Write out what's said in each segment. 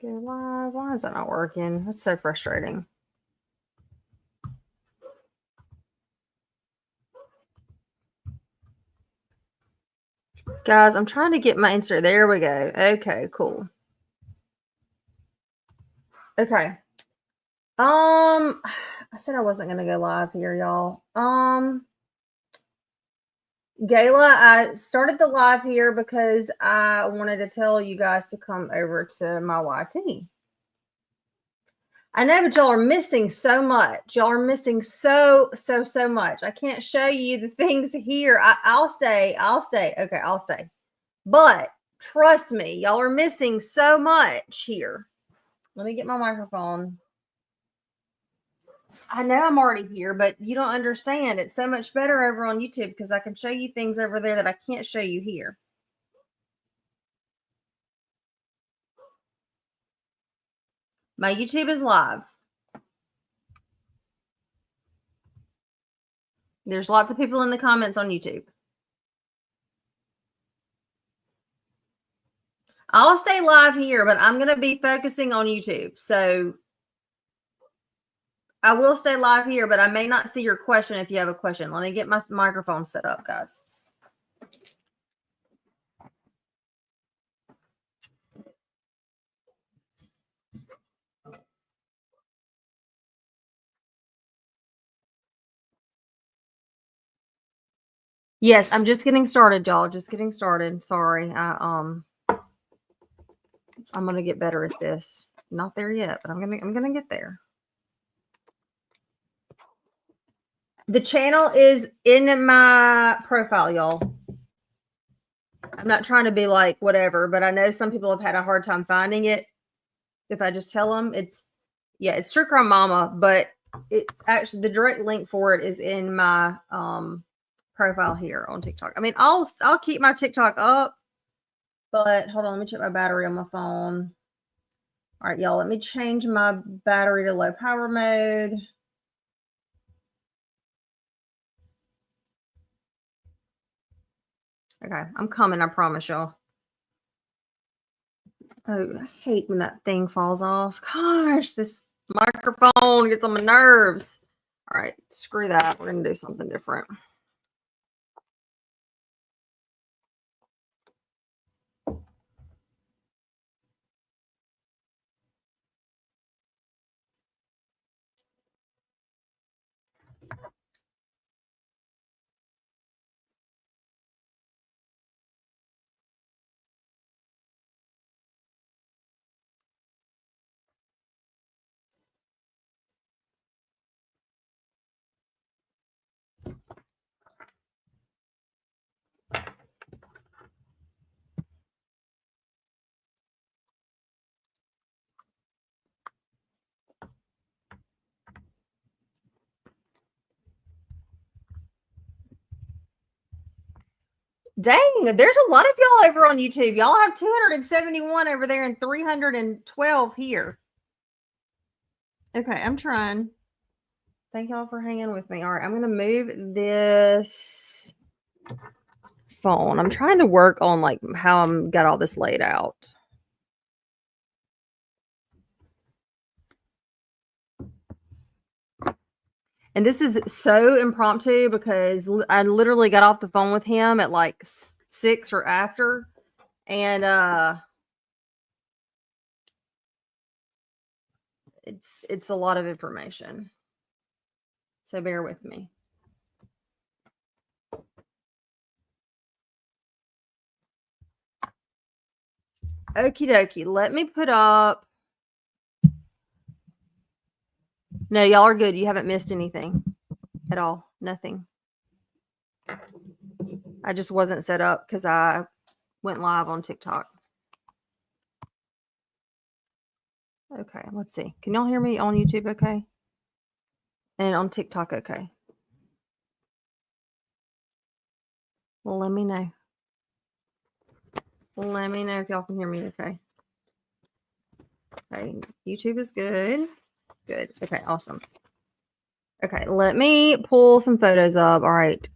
Go live. Why is that not working? That's so frustrating. Guys, I'm trying to get my Instagram. There we go. Okay, cool. Okay. I said I wasn't gonna go live here, y'all. Gayla, I started the live here because I wanted to tell you guys to come over to my YT. I know, but y'all are missing so much. Y'all are missing so much. I can't show you the things here. I'll stay. Okay, I'll stay. But trust me, y'all are missing so much here. Let me get my microphone. I know I'm already here, but you don't understand. It's so much better over on YouTube because I can show you things over there that I can't show you here. My YouTube is live. There's lots of people in the comments on YouTube. I'll stay live here, but I'm going to be focusing on YouTube. So I will stay live here, but I may not see your question if you have a question. Let me get my microphone set up, guys. Yes, I'm just getting started, y'all. Just getting started. Sorry. I'm going to get better at this. Not there yet, but I'm going to get there. The channel is in my profile, y'all. I'm not trying to be like whatever, but I know some people have had a hard time finding it. If I just tell them it's True Crime Mama, but it's actually the direct link for it is in my profile here on TikTok. I mean, I'll keep my TikTok up, but hold on, let me check my battery on my phone. All right, y'all, let me change my battery to low power mode. Okay, I'm coming, I promise y'all. Oh, I hate when that thing falls off. Gosh, this microphone gets on my nerves. All right, screw that. We're going to do something different. Dang, there's a lot of y'all over on YouTube. Y'all have 271 over there and 312 here. Okay, I'm trying. Thank y'all for hanging with me. All right, I'm going to move this phone. I'm trying to work on like how I'm got all this laid out. And this is so impromptu because I literally got off the phone with him at like 6 or after. And it's a lot of information. So bear with me. Okie dokie. Let me put up. No, y'all are good. You haven't missed anything at all. Nothing. I just wasn't set up because I went live on TikTok. Okay, let's see. Can y'all hear me on YouTube okay? And on TikTok okay? Well, let me know. Let me know if y'all can hear me okay. Okay, YouTube is good. Good. Okay, awesome. Okay, let me pull some photos up. All right.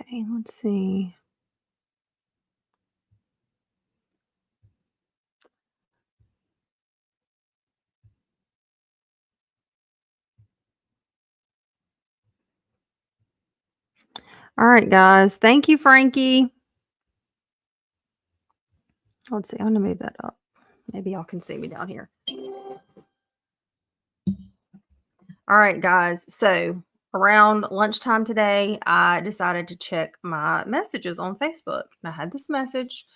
Okay, let's see. All right, guys. Thank you, Frankie. Let's see. I'm going to move that up. Maybe y'all can see me down here. All right, guys. So around lunchtime today, I decided to check my messages on Facebook. And I had this message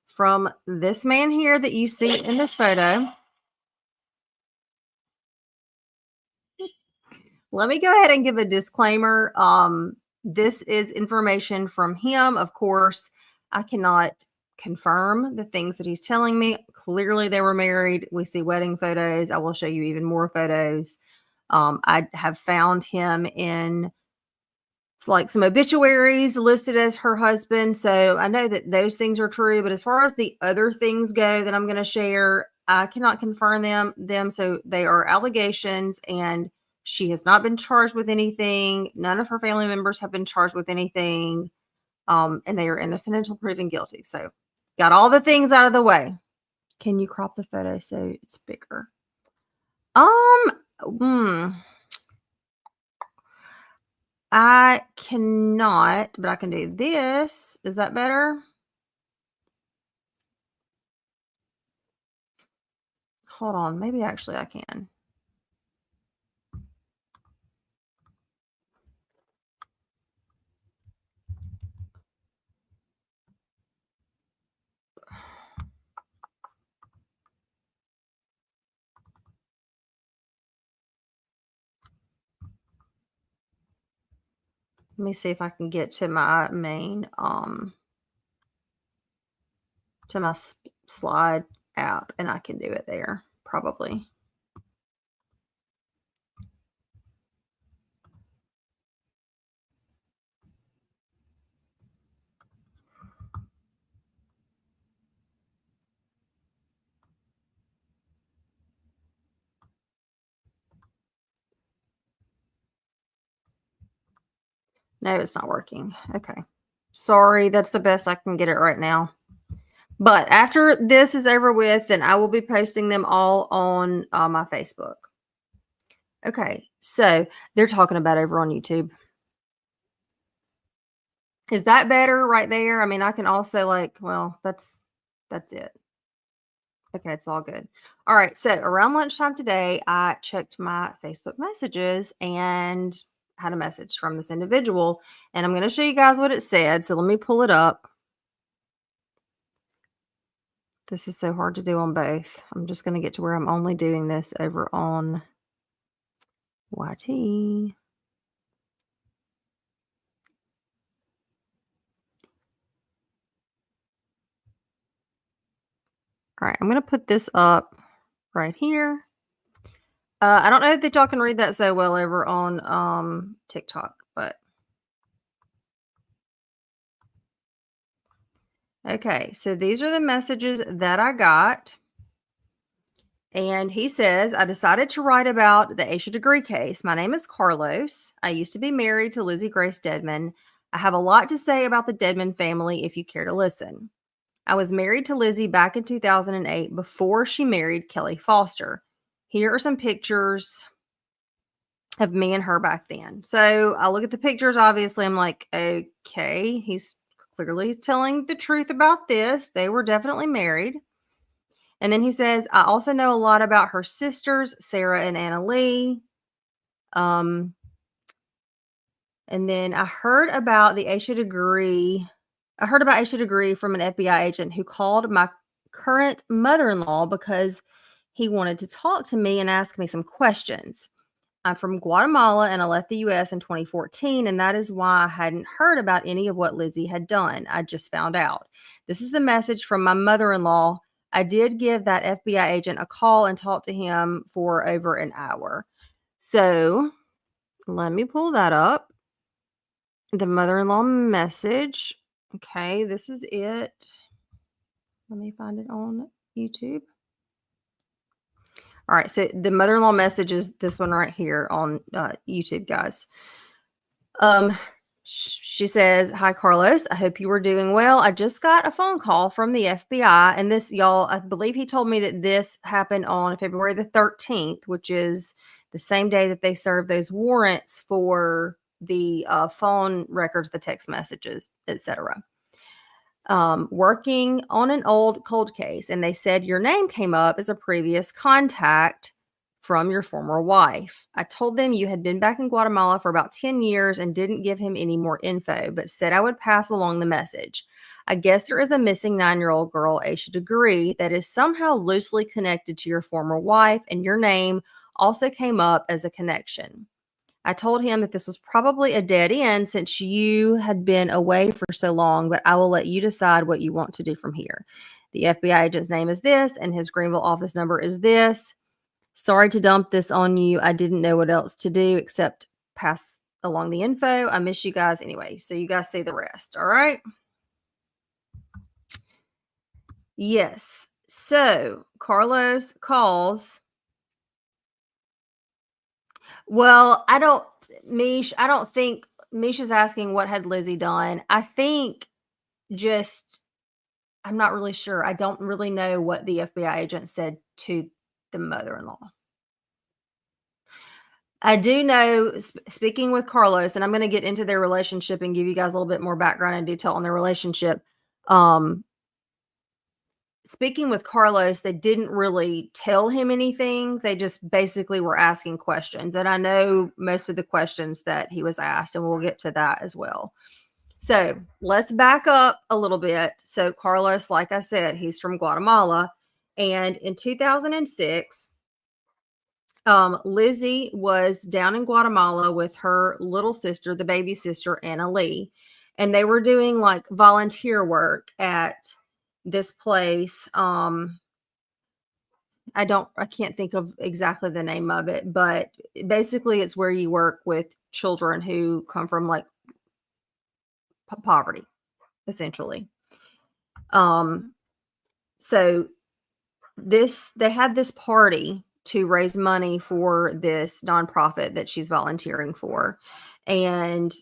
from this man here that you see in this photo. Let me go ahead and give a disclaimer. This is information from him. Of course, I cannot confirm the things that he's telling me. Clearly, they were married. We see wedding photos. I will show you even more photos. I have found him in like some obituaries listed as her husband. So I know that those things are true. But as far as the other things go that I'm going to share, I cannot confirm them. So they are allegations, and she has not been charged with anything. None of her family members have been charged with anything. And they are innocent until proven guilty. So got all the things out of the way. Can you crop the photo so it's bigger? I cannot, but I can do this. Is that better? Hold on. Maybe actually I can. Let me see if I can get to my main, to my slide app, and I can do it there, probably. No, it's not working. Okay. Sorry, that's the best I can get it right now. But after this is over with, then I will be posting them all on my Facebook. Okay, so they're talking about over on YouTube. Is that better right there? I mean, I can also that's it. Okay, it's all good. All right, so around lunchtime today, I checked my Facebook messages and had a message from this individual, and I'm going to show you guys what it said. So let me pull it up. This is so hard to do on both. I'm just going to get to where I'm only doing this over on YT. All right, I'm going to put this up right here. I don't know if y'all can read that so well over on TikTok, but okay. So these are the messages that I got. And he says, I decided to write about the Aisha degree case. My name is Carlos. I used to be married to Lizzie Grace Dedmon. I have a lot to say about the Dedmon family if you care to listen. I was married to Lizzie back in 2008 before she married Kelly Foster. Here are some pictures of me and her back then. So I look at the pictures. Obviously, I'm like, okay, he's clearly telling the truth about this. They were definitely married. And then he says, I also know a lot about her sisters, Sarah and Anna Lee. And then I heard about the Aisha degree. I heard about Aisha degree from an FBI agent who called my current mother-in-law because he wanted to talk to me and ask me some questions. I'm from Guatemala and I left the US in 2014, and that is why I hadn't heard about any of what Lizzie had done. I just found out. This is the message from my mother-in-law. I did give that FBI agent a call and talk to him for over an hour. So let me pull that up. The mother-in-law message. Okay, this is it. Let me find it on YouTube. All right, so the mother-in-law message is this one right here on YouTube, guys. She says, "Hi, Carlos. I hope you were doing well. I just got a phone call from the FBI. And this, y'all, I believe he told me that this happened on February the 13th, which is the same day that they served those warrants for the phone records, the text messages, etc. Working on an old cold case. And they said your name came up as a previous contact from your former wife. I told them you had been back in Guatemala for about 10 years and didn't give him any more info, but said I would pass along the message. I guess there is a missing 9-year-old girl, Aisha Degree, that is somehow loosely connected to your former wife, and your name also came up as a connection. I told him that this was probably a dead end since you had been away for so long, but I will let you decide what you want to do from here. The FBI agent's name is this, and his Greenville office number is this. Sorry to dump this on you. I didn't know what else to do except pass along the info. I miss you guys anyway. So you guys see the rest. All right. Yes. So Carlos calls. Well, I don't think Misha's asking what had Lizzie done. I think just, I'm not really sure. I don't really know what the FBI agent said to the mother-in-law. I do know, speaking with Carlos, and I'm going to get into their relationship and give you guys a little bit more background and detail on their relationship. Speaking with Carlos, they didn't really tell him anything. They just basically were asking questions. And I know most of the questions that he was asked, and we'll get to that as well. So let's back up a little bit. So Carlos, like I said, he's from Guatemala. And in 2006, Lizzie was down in Guatemala with her little sister, the baby sister, Anna Lee. And they were doing like volunteer work at this place. I can't think of exactly the name of it, but basically it's where you work with children who come from like poverty, essentially. So they had this party to raise money for this nonprofit that she's volunteering for. And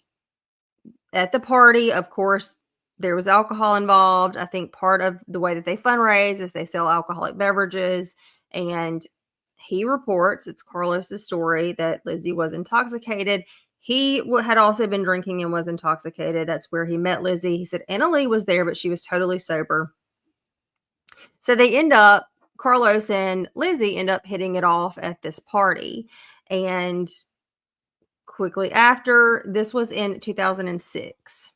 at the party, of course, there was alcohol involved. I think part of the way that they fundraise is they sell alcoholic beverages. And he reports, it's Carlos's story, that Lizzie was intoxicated. He had also been drinking and was intoxicated. That's where he met Lizzie. He said Anna Lee was there, but she was totally sober. So Carlos and Lizzie end up hitting it off at this party. And quickly after, this was in 2006.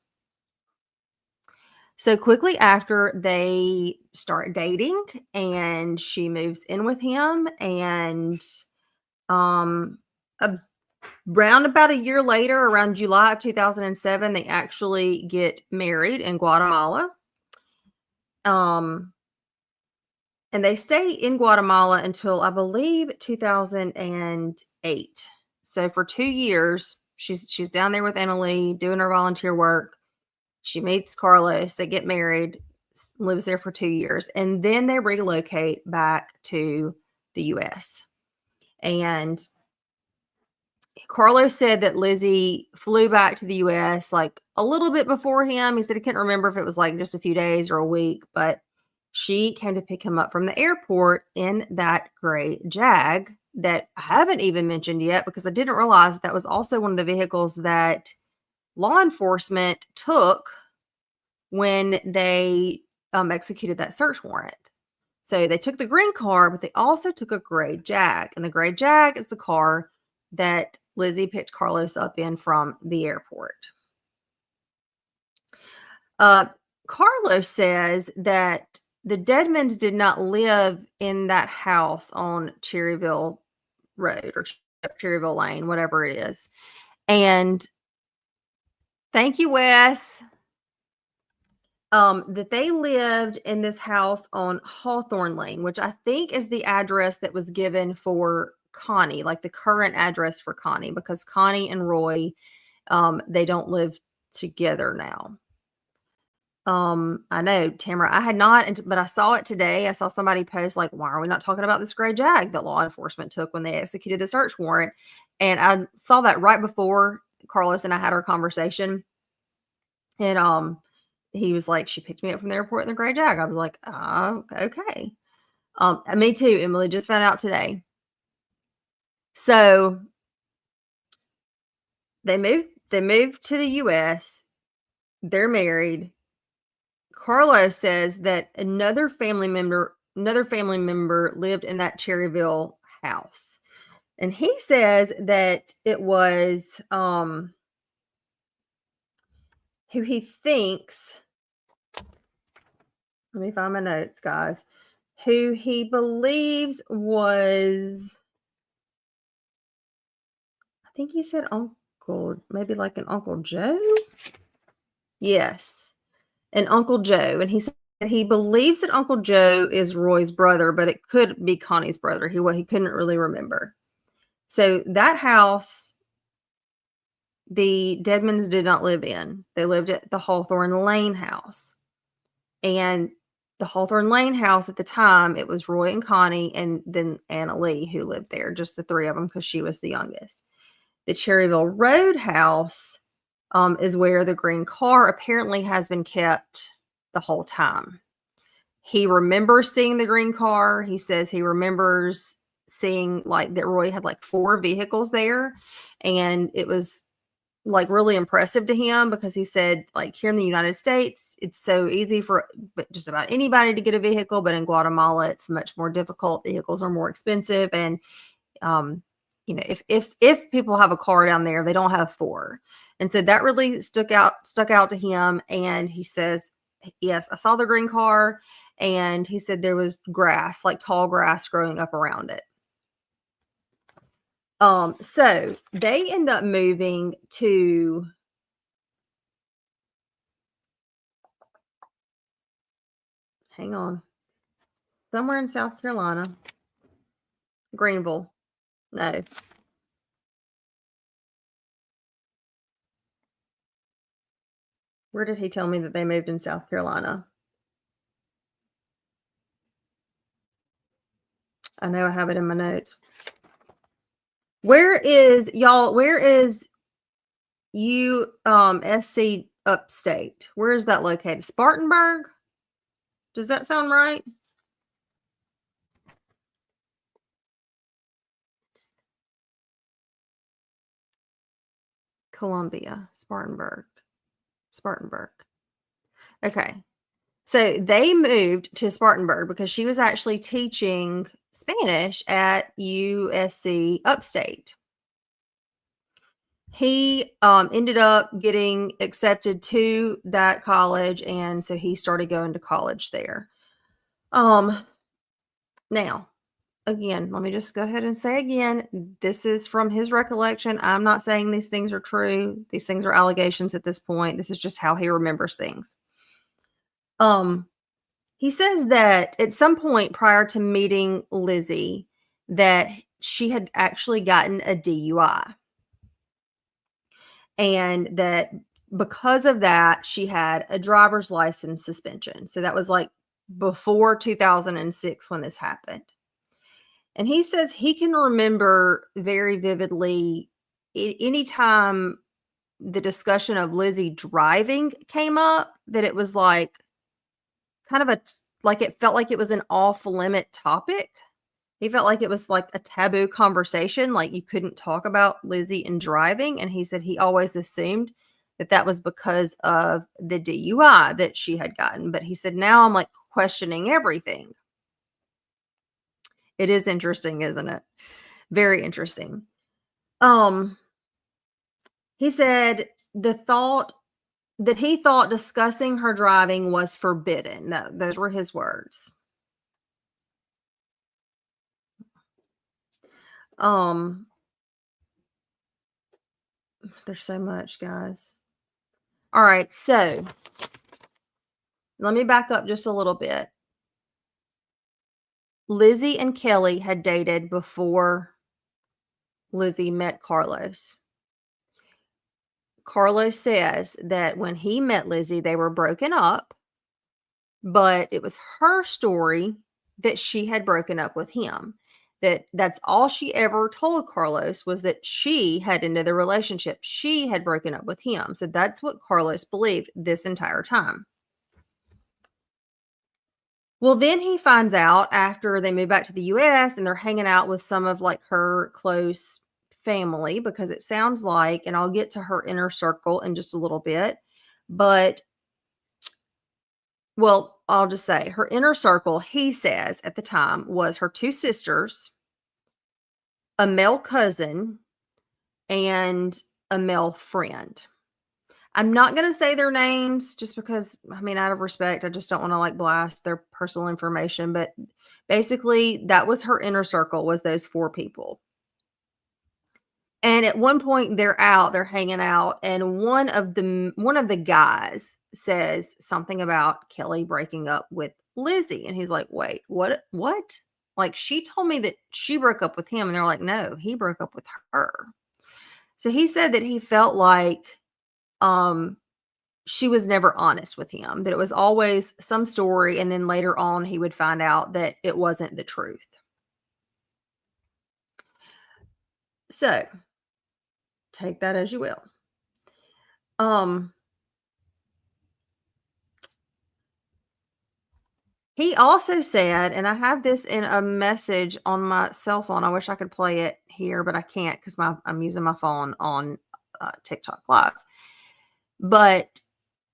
So quickly after, they start dating and she moves in with him. And around about a year later, around July of 2007, they actually get married in Guatemala. And they stay in Guatemala until, I believe, 2008. So for 2 years, she's down there with Anna Lee doing her volunteer work. She meets Carlos. They get married, lives there for 2 years. And then they relocate back to the U.S. And Carlos said that Lizzie flew back to the U.S. like a little bit before him. He said he couldn't remember if it was like just a few days or a week, but she came to pick him up from the airport in that gray Jag that I haven't even mentioned yet because I didn't realize that was also one of the vehicles that law enforcement took when they executed that search warrant. So they took the green car, but they also took a gray Jag. And the gray Jag is the car that Lizzie picked Carlos up in from the airport. Carlos says that the Dedmons did not live in that house on Cherryville Road or Cherryville Lane, whatever it is. And thank you, Wes. That they lived in this house on Hawthorne Lane, which I think is the address that was given for Connie, like the current address for Connie, because Connie and Roy, they don't live together now. I know, Tamara, I had not, but I saw it today. I saw somebody post like, why are we not talking about this gray Jag that law enforcement took when they executed the search warrant? And I saw that right before Carlos and I had our conversation. And he was like, she picked me up from the airport in the gray Jag. I was like, oh, okay. Me too. Emily just found out today. So they moved to the US. They're married. Carlos says that another family member lived in that Cherryville house. And he says that it was who he thinks, let me find my notes, guys, who he believes was, I think he said Uncle, maybe like an Uncle Joe. Yes, an Uncle Joe. And he said he believes that Uncle Joe is Roy's brother, but it could be Connie's brother. He couldn't really remember. So that house, the Dedmons did not live in. They lived at the Hawthorne Lane house. And the Hawthorne Lane house at the time, it was Roy and Connie and then Anna Lee who lived there, just the three of them because she was the youngest. The Cherryville Road house is where the green car apparently has been kept the whole time. He remembers seeing the green car. He says he remembers seeing like that Roy had like 4 vehicles there, and it was like really impressive to him because he said like here in the United States, it's so easy for just about anybody to get a vehicle, but in Guatemala, it's much more difficult. Vehicles are more expensive, and you know, if people have a car down there, they don't have 4. And so that really stuck out to him. And he says, yes, I saw the green car. And he said there was grass, like tall grass growing up around it. So they end up moving to somewhere in South Carolina. Greenville. No. Where did he tell me that they moved in South Carolina? I know I have it in my notes. Where is USC Upstate? Where is that located? Spartanburg? Does that sound right? Columbia, Spartanburg. Okay. So they moved to Spartanburg because she was actually teaching Spanish at USC Upstate. He ended up getting accepted to that college, and so he started going to college there. Now, again, let me just go ahead and say again, this is from his recollection. I'm not saying these things are true. These things are allegations at this point. This is just how he remembers things. He says that at some point prior to meeting Lizzie, that she had actually gotten a DUI. And that because of that, she had a driver's license suspension. So that was like before 2006 when this happened. And he says he can remember very vividly anytime the discussion of Lizzie driving came up, that it was like kind of like it felt like it was an off limit topic. He felt like it was like a taboo conversation, like you couldn't talk about Lizzie and driving. And he said he always assumed that that was because of the DUI that she had gotten. But he said, now I'm like questioning everything. It is interesting, isn't it? Very interesting. He said the thought that he thought discussing her driving was forbidden. No, those were his words. There's so much, guys. All right, so let me back up just a little bit. Lizzie and Kelly had dated before Lizzie met Carlos. Carlos says that when he met Lizzie, they were broken up, but it was her story that she had broken up with him. That's all she ever told Carlos, was that she had ended the relationship. She had broken up with him. So that's what Carlos believed this entire time. Well, then he finds out after they move back to the US and they're hanging out with some of like her close family, because it sounds like, and I'll get to her inner circle in just a little bit, but well, I'll just say her inner circle, he says at the time, was her two sisters, a male cousin, and a male friend. I'm not going to say their names just because, I mean, out of respect, I just don't want to like blast their personal information. But basically, that was her inner circle, was those four people. And at one point, they're hanging out, and one of the guys says something about Kelly breaking up with Lizzie, and he's like, "Wait, what? What? Like she told me that she broke up with him," and they're like, "No, he broke up with her." So he said that he felt like um she was never honest with him, that it was always some story, and then later on he would find out that it wasn't the truth. So take that as you will. Um he also said, and I have this in a message on my cell phone. I wish I could play it here, but I can't because I'm using my phone on TikTok Live. But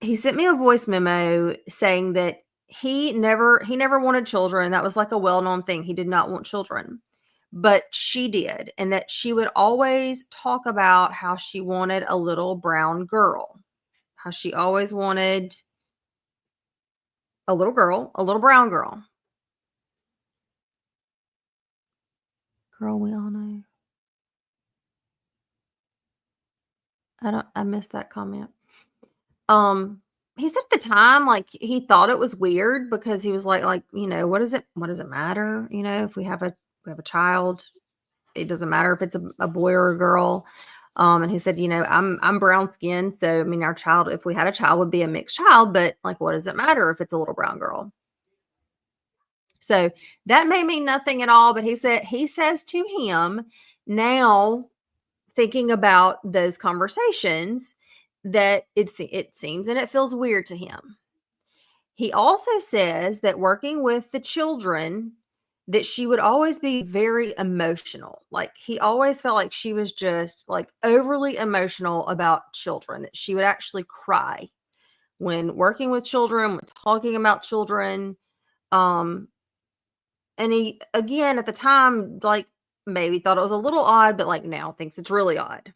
he sent me a voice memo saying that he never wanted children. That was like a well-known thing. He did not want children. But she did, and that she would always talk about how she wanted a little brown girl. How she always wanted a little girl, a little brown girl. Girl, we all know. I missed that comment. Um, he said at the time, like, he thought it was weird because he was like, what does it matter? If we have a child, it doesn't matter if it's a boy or a girl. And he said, I'm brown skinned, so I mean, our child, if we had a child, would be a mixed child, but like, what does it matter if it's a little brown girl? So that may mean nothing at all. But he says to him now, thinking about those conversations, that it seems and it feels weird to him. He also says that working with the children, that she would always be very emotional. Like he always felt like she was just like overly emotional about children, that she would actually cry when working with children, when talking about children. Um, and he, again, at the time, like maybe thought it was a little odd, but like now thinks it's really odd.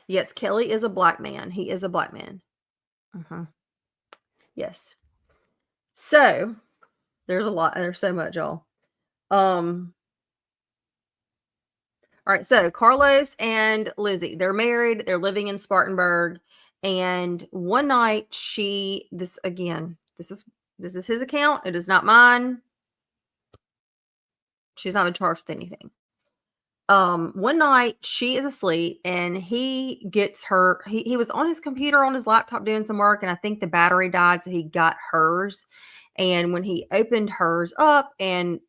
Yes, Kelly is a black man. He is a black man. Uh-huh. Yes. So there's a lot. There's so much, y'all. Um, all right. So Carlos and Lizzie, they're married. They're living in Spartanburg. And one night, this again, this is his account. It is not mine. She's not been charged with anything. One night she is asleep and he gets her. He was on his computer on his laptop doing some work, and I think the battery died, so he got hers. And when he opened hers up and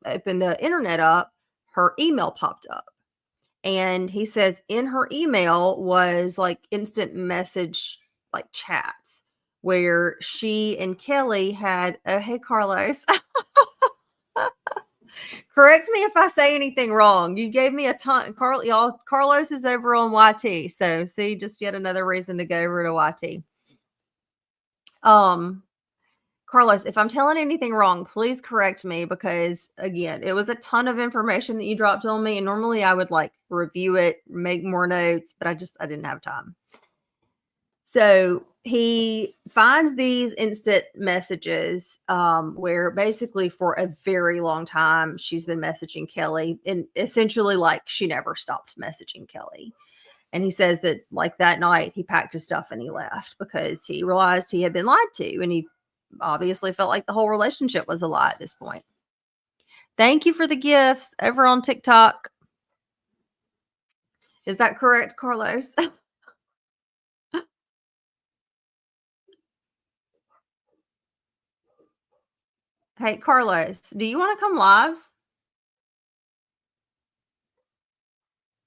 opened the internet up, her email popped up. And he says in her email was like instant message, like chats, where she and Kelly had, oh, hey, Carlos. Correct me if I say anything wrong. You gave me a ton. Carlos is over on YT. So see, just yet another reason to go over to YT. Um, Carlos, if I'm telling anything wrong, please correct me, because again, it was a ton of information that you dropped on me. And normally I would like review it, make more notes, but I didn't have time. So he finds these instant messages, where basically for a very long time she's been messaging Kelly, and essentially like she never stopped messaging Kelly. And he says that like that night he packed his stuff and he left because he realized he had been lied to, and he obviously felt like the whole relationship was a lie at this point. Thank you for the gifts over on TikTok. Is that correct, Carlos? Hey, Carlos, do you want to come live?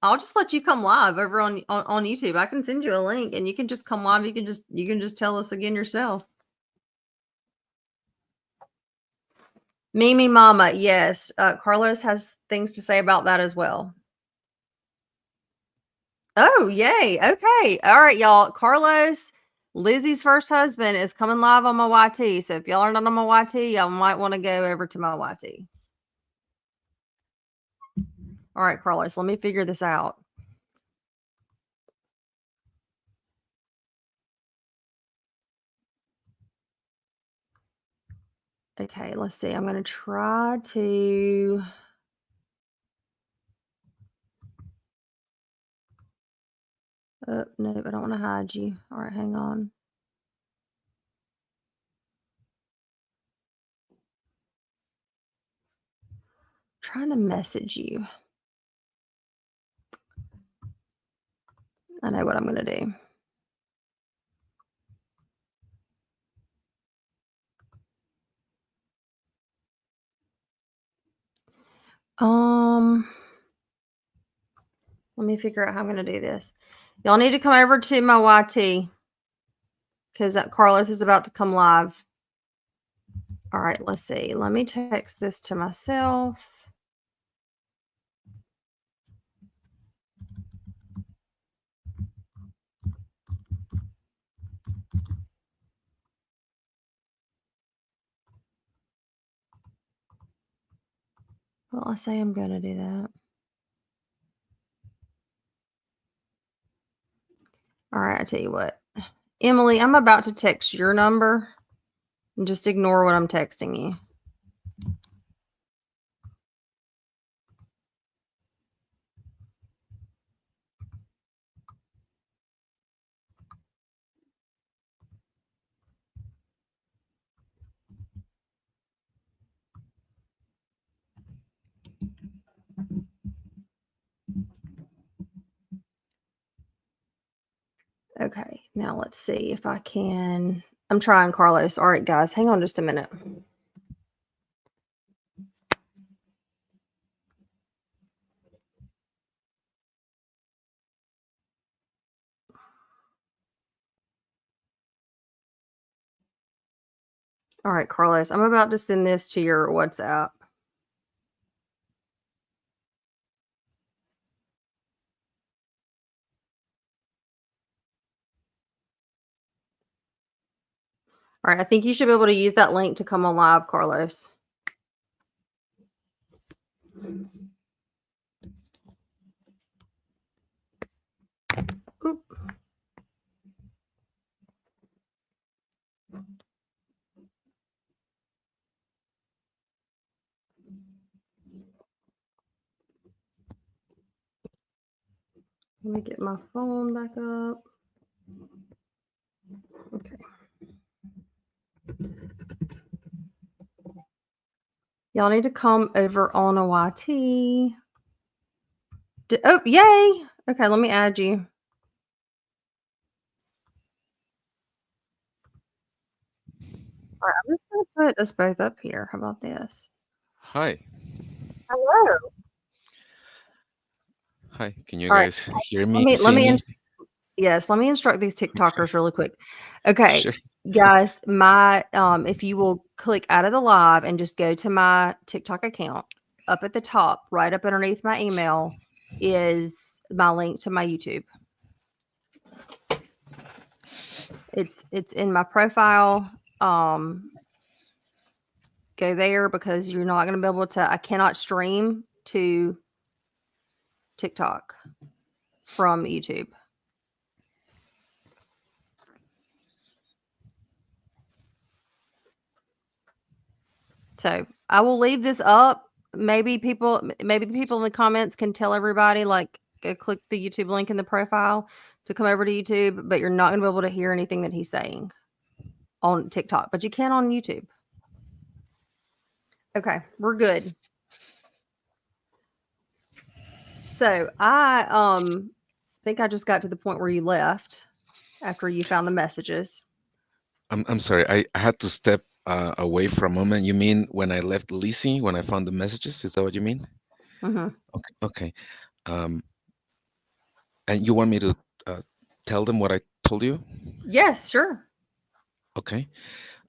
I'll just let you come live over on YouTube. I can send you a link and you can just come live. You can just tell us again yourself. Mimi Mama, yes. Carlos has things to say about that as well. Oh, yay. Okay. All right, y'all. Carlos, Lizzie's first husband, is coming live on my YT. So if y'all are not on my YT, y'all might want to go over to my YT. All right, Carlos, let me figure this out. Okay, let's see. I'm going to try to... Oh, no, I don't want to hide you. All right, hang on. I'm trying to message you. I know what I'm going to do. Let me figure out how I'm going to do this. Y'all need to come over to my YT because Carlos is about to come live. All right, let's see. Let me text this to myself. Well, I say I'm going to do that. All right, I tell you what. Emily, I'm about to text your number and just ignore what I'm texting you. Okay, now let's see if I can. I'm trying, Carlos. All right, guys, hang on just a minute. All right, Carlos, I'm about to send this to your WhatsApp. All right, I think you should be able to use that link to come on live, Carlos. Oop. Let me get my phone back up. Okay. Y'all need to come over on a YT. Oh, yay. Okay, let me add you. All right, I'm just going to put us both up here. How about this? Hi. Hello. Hi. Can you All guys hear me? Let me Yes. let me instruct these TikTokers really quick. Okay, Sure. guys, my if you will click out of the live and just go to my TikTok account, up at the top, right up underneath my email, is my link to my YouTube. It's in my profile. Go there because you're not going to be able to. I cannot stream to TikTok from YouTube. So I will leave this up. Maybe people in the comments can tell everybody, like, go click the YouTube link in the profile to come over to YouTube, but you're not going to be able to hear anything that he's saying on TikTok, but you can on YouTube. Okay, we're good. So I think I just got to the point where you left after you found the messages. I'm sorry. I had to step away for a moment. You mean when I left Lizzie, when I found the messages? Is that what you mean? Hmm. Okay. Okay. Um, and you want me to uh, tell them what I told you? Yes, sure. Okay.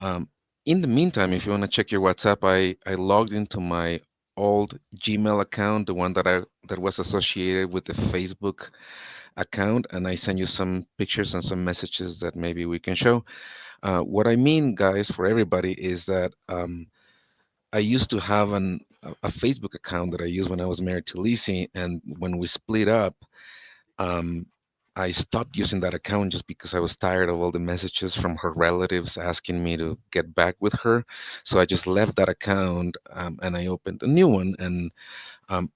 Um, in the meantime, if you want to check your WhatsApp, I logged into my old Gmail account, the one that was associated with the Facebook account, and I sent you some pictures and some messages that maybe we can show. What I mean, guys, for everybody is that I used to have a Facebook account that I used when I was married to Lizzie, and when we split up, um, I stopped using that account just because I was tired of all the messages from her relatives asking me to get back with her. So I just left that account, and I opened a new one. And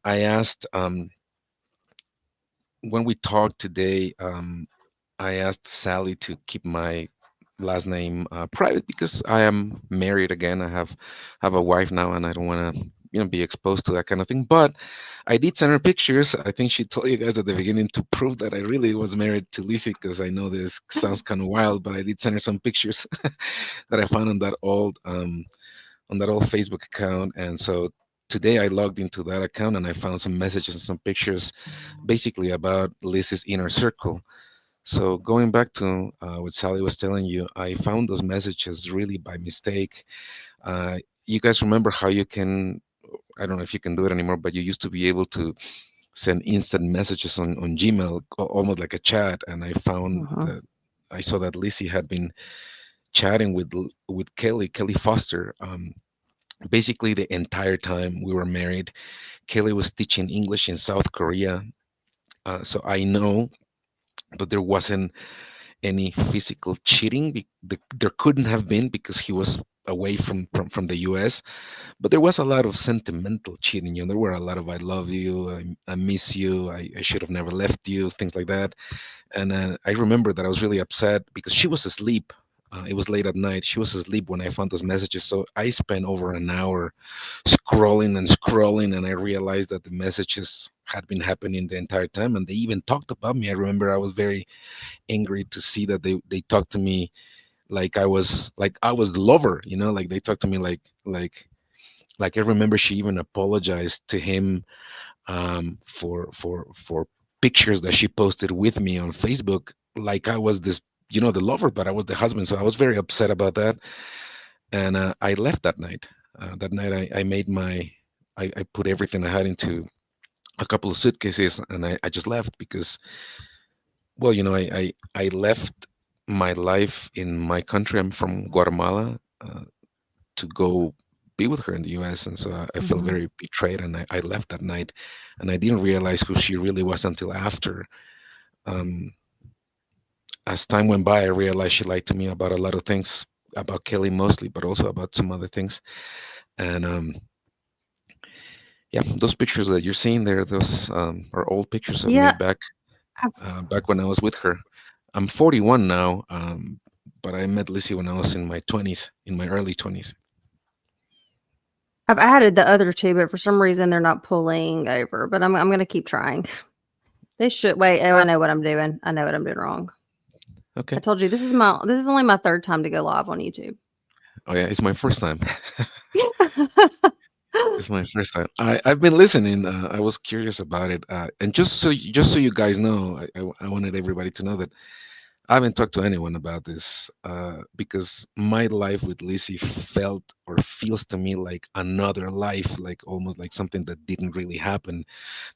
I asked, when we talked today, I asked Sally to keep my last name private because I am married again. I have a wife now, and I don't want to be exposed to that kind of thing. But I did send her pictures. I think she told you guys at the beginning to prove that I really was married to Lizzie, because I know this sounds kind of wild, but I did send her some pictures that I found on that old Facebook account. And so today I logged into that account and I found some messages and some pictures basically about Lizzie's inner circle. So going back to what Sally was telling you, I found those messages really by mistake. You guys remember how you can, I don't know if you can do it anymore, but you used to be able to send instant messages on Gmail, almost like a chat. And I found Hmm. that I saw that Lizzie had been chatting with Kelly Foster. Basically, the entire time we were married, Kelly was teaching English in South Korea. So I know that there wasn't any physical cheating. There couldn't have been because he was away from the US, but there was a lot of sentimental cheating. There were a lot of "I love you," I miss you," I should have never left you," things like that. And I remember that I was really upset because she was asleep. It was late at night. She was asleep when I found those messages. So I spent over an hour scrolling and scrolling, and I realized that the messages had been happening the entire time, and they even talked about me. I remember I was very angry to see that they talked to me like I was the lover, like they talked to me like I remember she even apologized to him for pictures that she posted with me on Facebook, like I was this, the lover, but I was the husband. So I was very upset about that, and I left that night. That night, I made I put everything I had into a couple of suitcases, and I just left because, well, I left my life in my country. I'm from Guatemala, to go be with her in the US. And so I felt Hmm. very betrayed, and I left that night. And I didn't realize who she really was until after. Um, as time went by, I realized she lied to me about a lot of things, about Kelly mostly, but also about some other things. And yeah, those pictures that you're seeing there, those are old pictures of me Yeah, I've back when I was with her. I'm 41 now, but I met Lizzie when I was in my 20s, in my early 20s. I've added the other two, but for some reason they're not pulling over. But I'm gonna keep trying. They should wait. Oh, I know what I'm doing. I know what I'm doing wrong. I Okay. told you this is only my third time to go live on YouTube. Oh yeah, it's my first time. It's my first time. I've been listening. I was curious about it, and just so you guys know, I wanted everybody to know that I haven't talked to anyone about this, because my life with Lizzie felt or feels to me like another life, like almost like something that didn't really happen.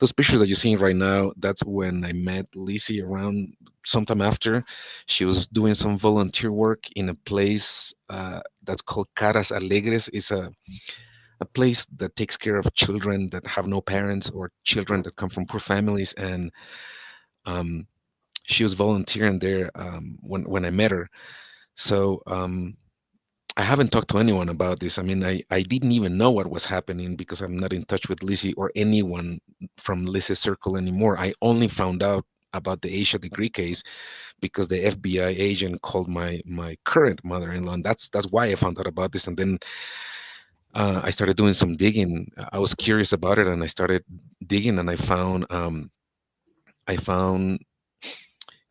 Those pictures that you're seeing right now, that's when I met Lizzie around sometime after. She was doing some volunteer work in a place that's called Caras Alegres. It's a place that takes care of children that have no parents or children that come from poor families. And um, she was volunteering there when I met her. So I haven't talked to anyone about this. I mean, I didn't even know what was happening because I'm not in touch with Lizzie or anyone from Lizzie's circle anymore. I only found out about the Asia degree case because the FBI agent called my current mother-in-law, and that's why I found out about this. And then I started doing some digging. I was curious about it, and I started digging, and I found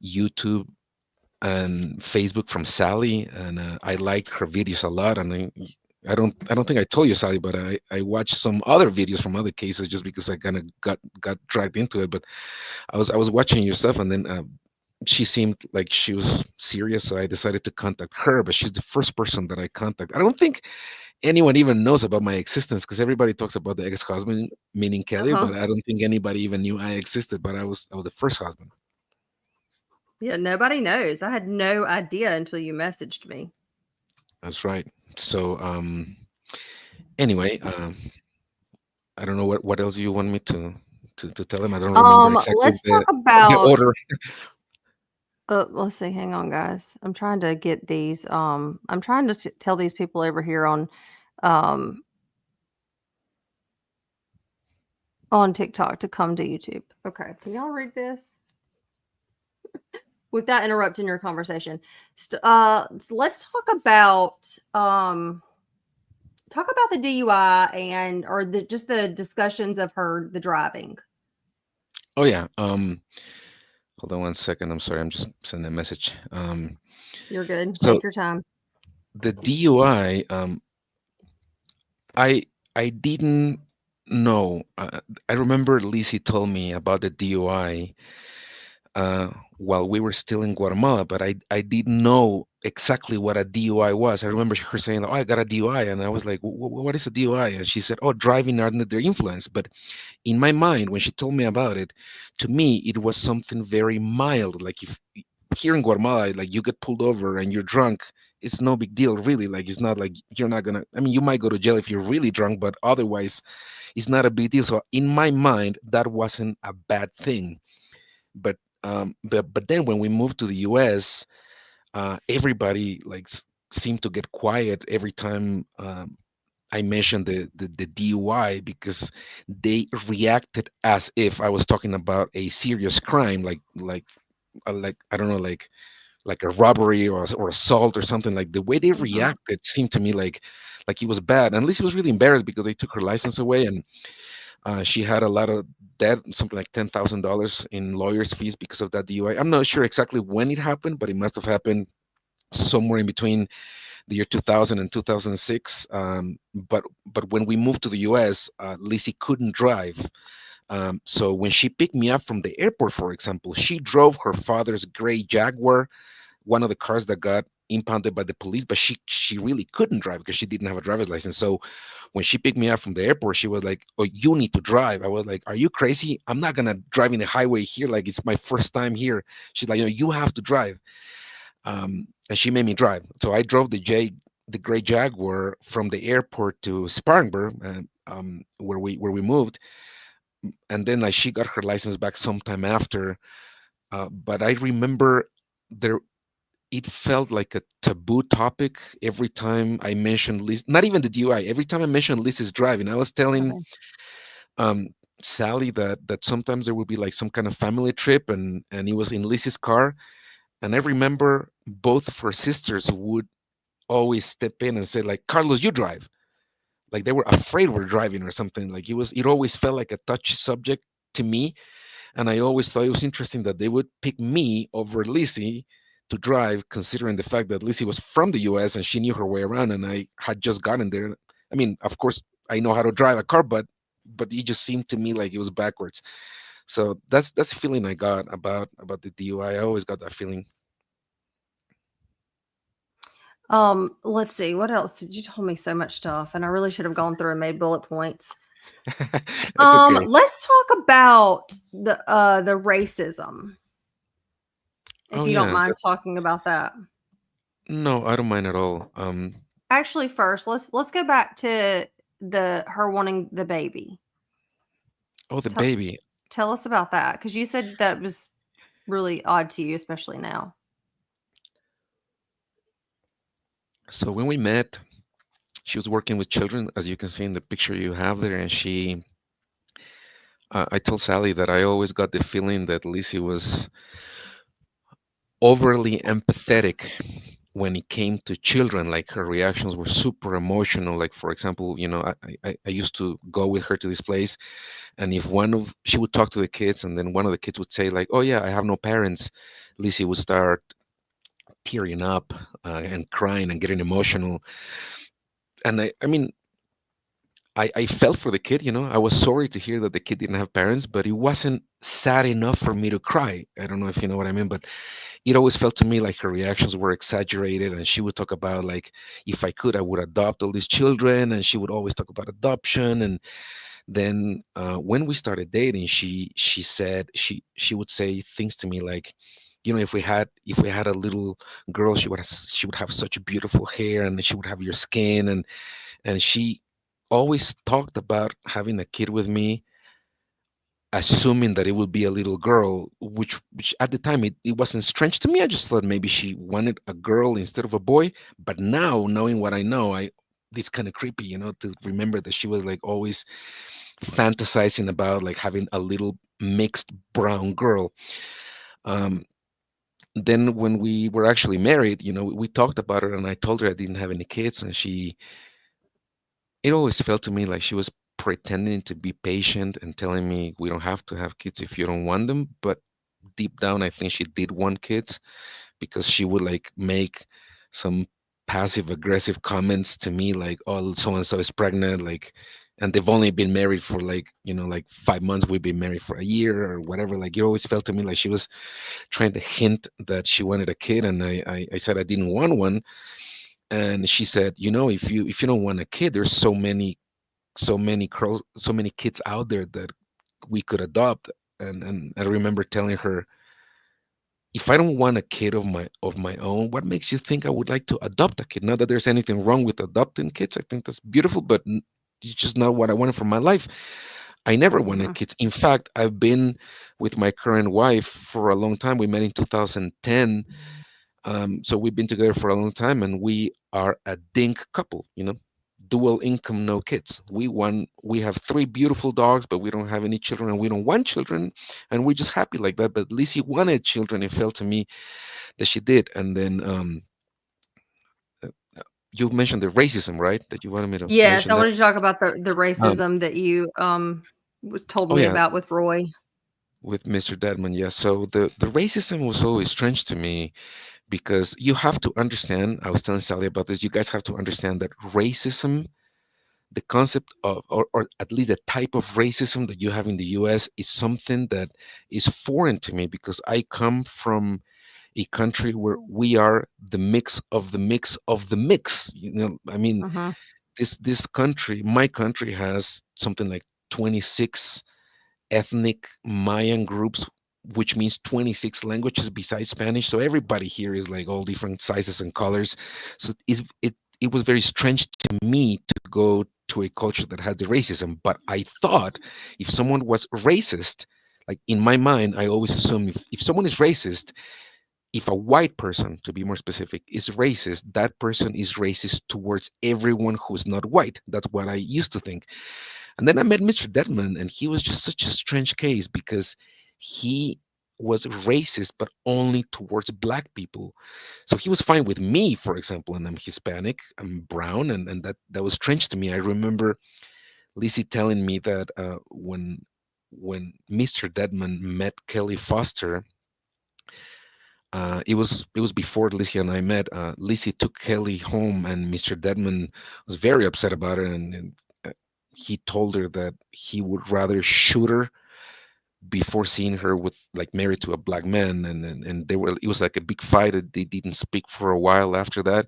YouTube and Facebook from Sally, and I liked her videos a lot. And I don't think I told you, Sally, but I watched some other videos from other cases just because I kind of got dragged into it. But I was watching your stuff, and then she seemed like she was serious, so I decided to contact her. But she's the first person that I contact. I don't think anyone even knows about my existence because everybody talks about the ex-husband, meaning Kelly, Uh-huh. but I don't think anybody even knew I existed. But I was the first husband. Yeah, nobody knows. I had no idea until you messaged me. That's right. So anyway, I don't know what else you want me to tell them. I don't remember exactly Let's talk the about order. let's see, hang on guys. I'm trying to get these I'm trying to tell these people over here um on TikTok to come to YouTube. Okay, can y'all read this without interrupting your conversation? Let's talk about the DUI and or the just the discussions of the driving. Oh yeah. Hold on one second. I'm sorry. I'm just sending a message. You're good. So Take your time. the DUI, I I didn't know. I remember Lizzie told me about the DUI uh, while we were still in Guatemala, but I didn't know exactly what a DUI was. I remember her saying, "Oh, I got a DUI," and I was like, What is a DUI?" And she said, "Oh, driving under the influence." But in my mind, when she told me about it, to me, it was something very mild. Like if here in Guatemala, like you get pulled over and you're drunk, it's no big deal, really. Like it's not like you're not gonna. I mean, you might go to jail if you're really drunk, but otherwise, it's not a big deal. So in my mind, that wasn't a bad thing. But then when we moved to the U.S., everybody like seemed to get quiet every time I mentioned the DUI because they reacted as if I was talking about a serious crime, like I don't know, like a robbery or assault or something. Like the way they Mhm. reacted seemed to me like it was bad. And Lizzie was really embarrassed because they took her license away, and she had a lot of debt, something like $10,000 in lawyers' fees because of that DUI. I'm not sure exactly when it happened, but it must have happened somewhere in between the year 2000 and 2006. But when we moved to the U.S., Lizzie couldn't drive. So when she picked me up from the airport, for example, she drove her father's gray Jaguar, one of the cars that got impounded by the police, but she really couldn't drive because she didn't have a driver's license. So when she picked me up from the airport, she was like, "Oh, you need to drive." I was like, "Are you crazy? I'm not gonna drive in the highway here. Like it's my first time here." She's like, "You have to drive." And she made me drive. So I drove the gray Jaguar from the airport to Spartanburg, where we moved, and then like she got her license back sometime after. But I remember there it felt like a taboo topic every time I mentioned Liz. Not even the DUI. Every time I mentioned Liz's driving, I was telling Okay. um, Sally that sometimes there would be like some kind of family trip, and it was in Liz's car. And I remember both of her sisters would always step in and say like, "Carlos, you drive." Like they were afraid we're driving or something. Like it always felt like a touchy subject to me, and I always thought it was interesting that they would pick me over Lizzie to drive, considering the fact that Lizzie was from the US and she knew her way around, and I had just gotten there. I mean, of course, I know how to drive a car, but it just seemed to me like it was backwards. So that's the feeling I got about the DUI. I always got that feeling. Let's see, what else? Did you told me so much stuff, and I really should have gone through and made bullet points. That's okay. Let's talk about the racism, if Oh you don't yeah, mind talking about that. no, I don't mind at all. Actually, first, let's go back to the her wanting the baby. Oh, the Tell baby. tell us about that because you said that was really odd to you, especially now. So when we met, she was working with children, as you can see in the picture you have there, and I told Sally that I always got the feeling that Lizzie was overly empathetic when it came to children. Like her reactions were super emotional. Like for example, I used to go with her to this place, and if she would talk to the kids, and then one of the kids would say like, "Oh yeah, I have no parents," Lizzie would start tearing up and crying and getting emotional. And I mean, I felt for the kid, you know. I was sorry to hear that the kid didn't have parents, but it wasn't sad enough for me to cry. I don't know if you know what I mean, but it always felt to me like her reactions were exaggerated. And she would talk about, like, if I could, I would adopt all these children. And she would always talk about adoption. And then when we started dating, she said she would say things to me like, you know, if we had a little girl, she would have such beautiful hair, and she would have your skin. And she always talked about having a kid with me, assuming that it would be a little girl, which at the time it wasn't strange to me. I just thought maybe she wanted a girl instead of a boy. But now, knowing what I know, I it's kind of creepy, you know, to remember that she was like always fantasizing about like having a little mixed brown girl. Um, then when we were actually married, you know, we talked about it, and I told her I didn't have any kids, and it always felt to me like she was pretending to be patient and telling me we don't have to have kids if you don't want them. But deep down, I think she did want kids, because she would like make some passive aggressive comments to me like, oh, so and so is pregnant, like, and they've only been married for like, you know, like 5 months. We've been married for a year or whatever. Like, it always felt to me like she was trying to hint that she wanted a kid, and I said I didn't want one. And she said, you know, if you don't want a kid, there's so many girls, so many kids out there that we could adopt. And I remember telling her, if I don't want a kid of my own, what makes you think I would like to adopt a kid? Not that there's anything wrong with adopting kids. I think that's beautiful, but it's just not what I wanted for my life. I never wanted Mhm. kids. In fact, I've been with my current wife for a long time. We met in 2010. So we've been together for a long time, and we are a dink couple, you know, dual income, no kids. We have three beautiful dogs, but we don't have any children, and we don't want children, and we're just happy like that. But Lizzie wanted children. It felt to me that she did. And then uh, you mentioned the racism, right? That you wanted me to Yes, mention I that. wanted to talk about the Um, racism that you was told oh me yeah, about with Roy. with Mr. Dedmon, yes. So the racism was always strange to me, because you have to understand. I was telling Sally about this. You guys have to understand that racism, the concept of, or at least the type of racism that you have in the US, is something that is foreign to me, because I come from a country where we are the mix of the mix of the mix. You know, I mean, Mhm. this country, my country, has something like 26 ethnic Mayan groups, which means 26 languages besides Spanish. So everybody here is like all different sizes and colors. So it was very strange to me to go to a culture that had the racism. But I thought, if someone was racist, like in my mind, I always assume, if someone is racist, if a white person, to be more specific, is racist, that person is racist towards everyone who's not white. That's what I used to think. And then I met Mr. Dedman, and he was just such a strange case, because he was racist, but only towards black people. So he was fine with me, for example, and I'm Hispanic, I'm brown, and that was strange to me. I remember Lizzie telling me that when Mr. Dedman met Kelly Foster, it was before Lizzie and I met. Lizzie took Kelly home, and Mr. Dedman was very upset about it, and he told her that he would rather shoot her before seeing her with, like, married to a black man. And they were, it was like a big fight. They didn't speak for a while after that.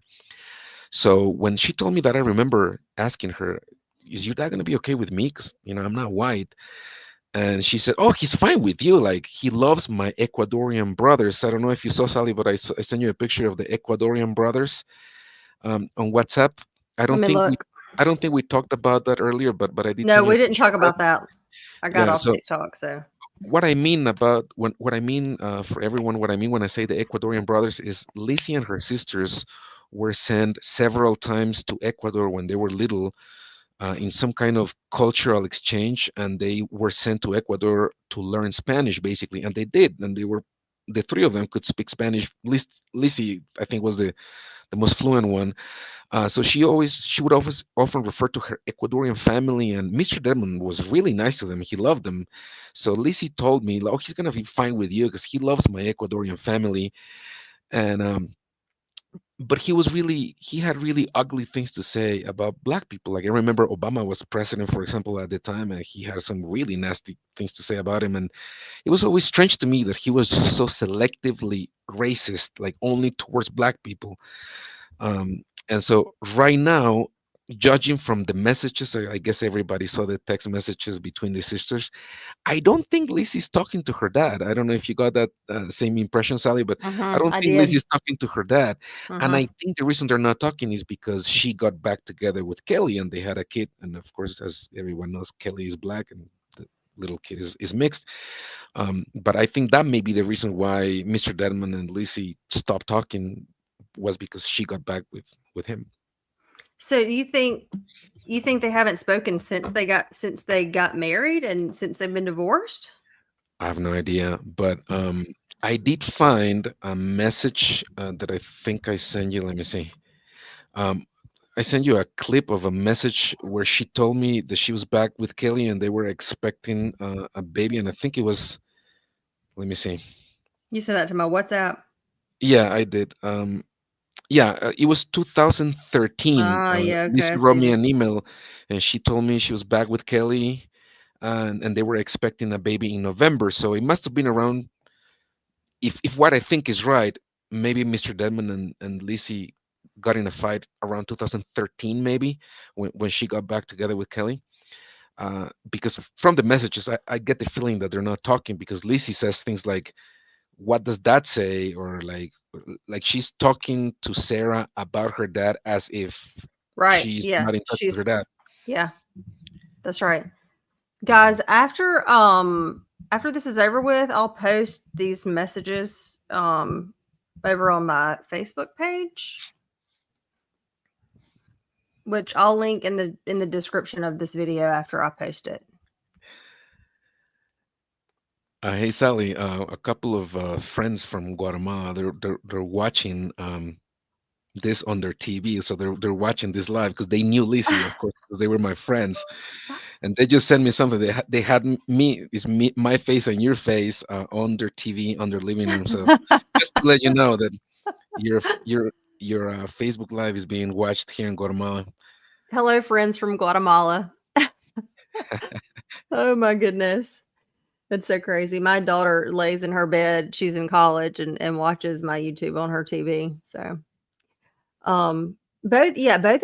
So when she told me that, I remember asking her, "Is your dad gonna be okay with me? Because I'm not white." And she said, "Oh, he's fine with you. Like, he loves my Ecuadorian brothers." I don't know if you saw, Sally, but I sent you a picture of the Ecuadorian brothers on WhatsApp. I Let don't me think we look. I don't think we talked about that earlier, but I did No, send you we a didn't picture talk of that. about that. I got Yeah. off So TikTok, so what I mean about what I mean for everyone, what I mean when I say the Ecuadorian brothers, is Lizzie and her sisters were sent several times to Ecuador when they were little, in some kind of cultural exchange, and they were sent to Ecuador to learn Spanish, basically, and they did, and the three of them could speak Spanish. At least Lizzie, I think, was the most fluent one. So she would always often refer to her Ecuadorian family, and Mr. Dedmon was really nice to them. He loved them. So Lizzie told me, "Oh, he's gonna be fine with you because he loves my Ecuadorian family." And but he had really ugly things to say about black people. Like I remember Obama was president, for example, at the time, and he had some really nasty things to say about him. And it was always strange to me that he was just so selectively racist, like only towards black people. And so right now, judging from the messages, I guess everybody saw the text messages between the sisters. I don't think Lizzie's talking to her dad. I don't know if you got that same impression, Sally, but I don't I think did. Lizzie's talking to her dad. And Hmm. I think the reason they're not talking is because she got back together with Kelly and they had a kid. And of course, as everyone knows, Kelly is black and the little kid is mixed. But I think that may be the reason why Mr. Dedmon and Lizzie stopped talking was because she got back with him. So you think they haven't spoken since they got married and since they've been divorced? I have no idea, but I did find a message that I think I sent you. Let me see. Um, I sent you a clip of a message where she told me that she was back with Kelly and they were expecting a baby, and I think it was. Let me see. You sent that to my WhatsApp. Yeah, I did. Yeah, it was 2013. Ah, yeah, okay, Lizzie I wrote see me this. an email, and she told me she was back with Kelly, and they were expecting a baby in November. So it must have been around if what I think is right, maybe Mr. Dedmon and Lizzie got in a fight around 2013, maybe when she got back together with Kelly. Because from the messages, I get the feeling that they're not talking because Lizzie says things like, "What does that say?" or like she's talking to Sarah about her dad as if Right. she's Yeah. not in touch with her dad. Yeah, that's right. Guys, after this is over with, I'll post these messages over on my Facebook page, which I'll link in the description of this video after I post it. Hey Sally, a couple of friends from Guatemala, they're watching this on their TV, so they're watching this live because they knew Lizzie, of course, because they were my friends, and they just sent me something. They had me my face and your face on their TV on their living room. So just to let you know that your your Facebook Live is being watched here in Guatemala. Hello, friends from Guatemala. Oh my goodness. That's so crazy. My daughter lays in her bed. She's in college and watches my YouTube on her TV. So, um, both of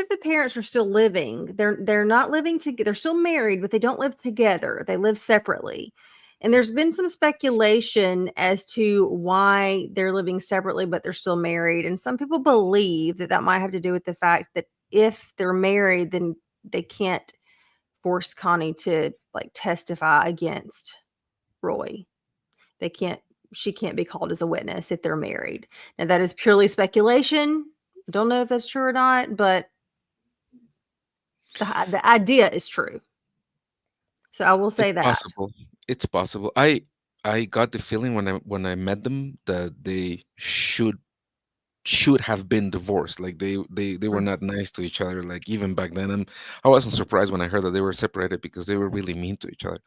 the parents are still living. They're not living together. They're still married, but they don't live together. They live separately. And there's been some speculation as to why they're living separately, but they're still married. And some people believe that that might have to do with the fact that if they're married, then they can't force Connie to like testify against Roy. They can't she can't be called as a witness if they're married. Now that is purely speculation. I don't know if that's true or not, but the idea is true. So I will It's say that. possible. It's possible. I got the feeling when I met them that they should have been divorced. Like they were Mm. not nice to each other. Like even back then, I wasn't surprised when I heard that they were separated because they were really mean to each other.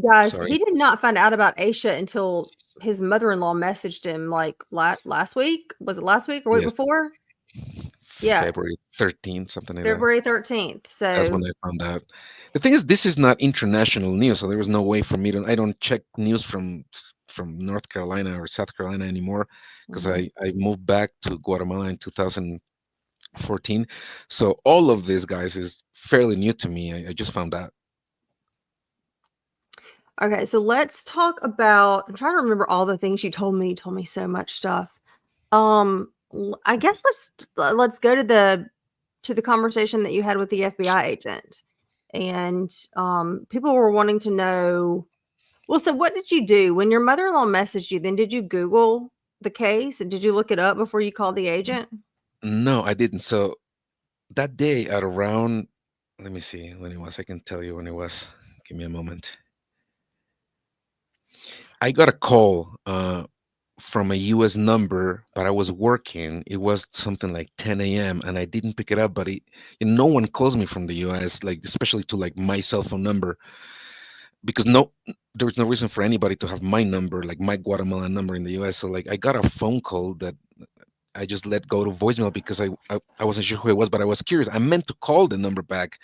Guys, Sorry, he did not find out about Aisha until his mother-in-law messaged him like last week. Was it last week or week yes, before? Yeah, February 13th, something like that. February 13th. That's when So, I found out. The thing is, this is not international news, so there was no way for me to. I don't check news from North Carolina or South Carolina anymore because mhm. I moved back to Guatemala in 2014. So all of this, guys, is fairly new to me. I just found out. Okay, so let's talk about I'm trying to remember all the things you told me. You told me so much stuff. I guess let's go to the conversation that you had with the FBI agent. And people were wanting to know, well, so what did you do when your mother-in-law messaged you? Then did you Google the case and did you look it up before you called the agent? No, I didn't. So that day at around, let me see when it was. I can tell you when it was. Give me a moment. I got a call from a US number, but I was working. It was something like 10 a.m. and I didn't pick it up. But no one calls me from the US, like especially to like my cell phone number, because there was no reason for anybody to have my number, like my Guatemalan number in the US. So like I got a phone call that I just let go to voicemail because I wasn't sure who it was, but I was curious. I meant to call the number back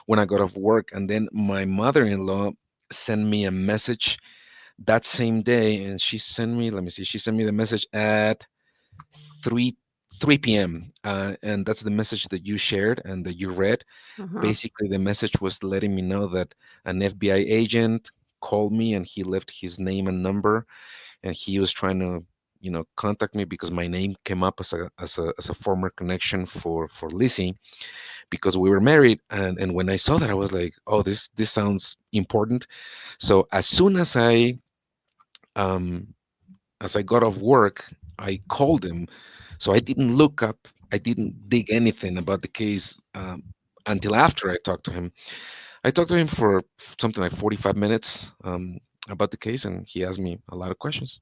when I got off work, and then my mother-in-law sent me a message that same day, and she sent me. Let me see. She sent me the message at three 3 p.m. And that's the message that you shared and that you read. Mhm. Basically, the message was letting me know that an FBI agent called me and he left his name and number, and he was trying to contact me because my name came up as a former connection for Lizzie, because we were married. And when I saw that, I was like, oh, this sounds important. So um as I got off work, I called him. So I didn't look up, I didn't dig anything about the case until after I talked to him. I talked to him for something like 45 minutes about the case, and he asked me a lot of questions.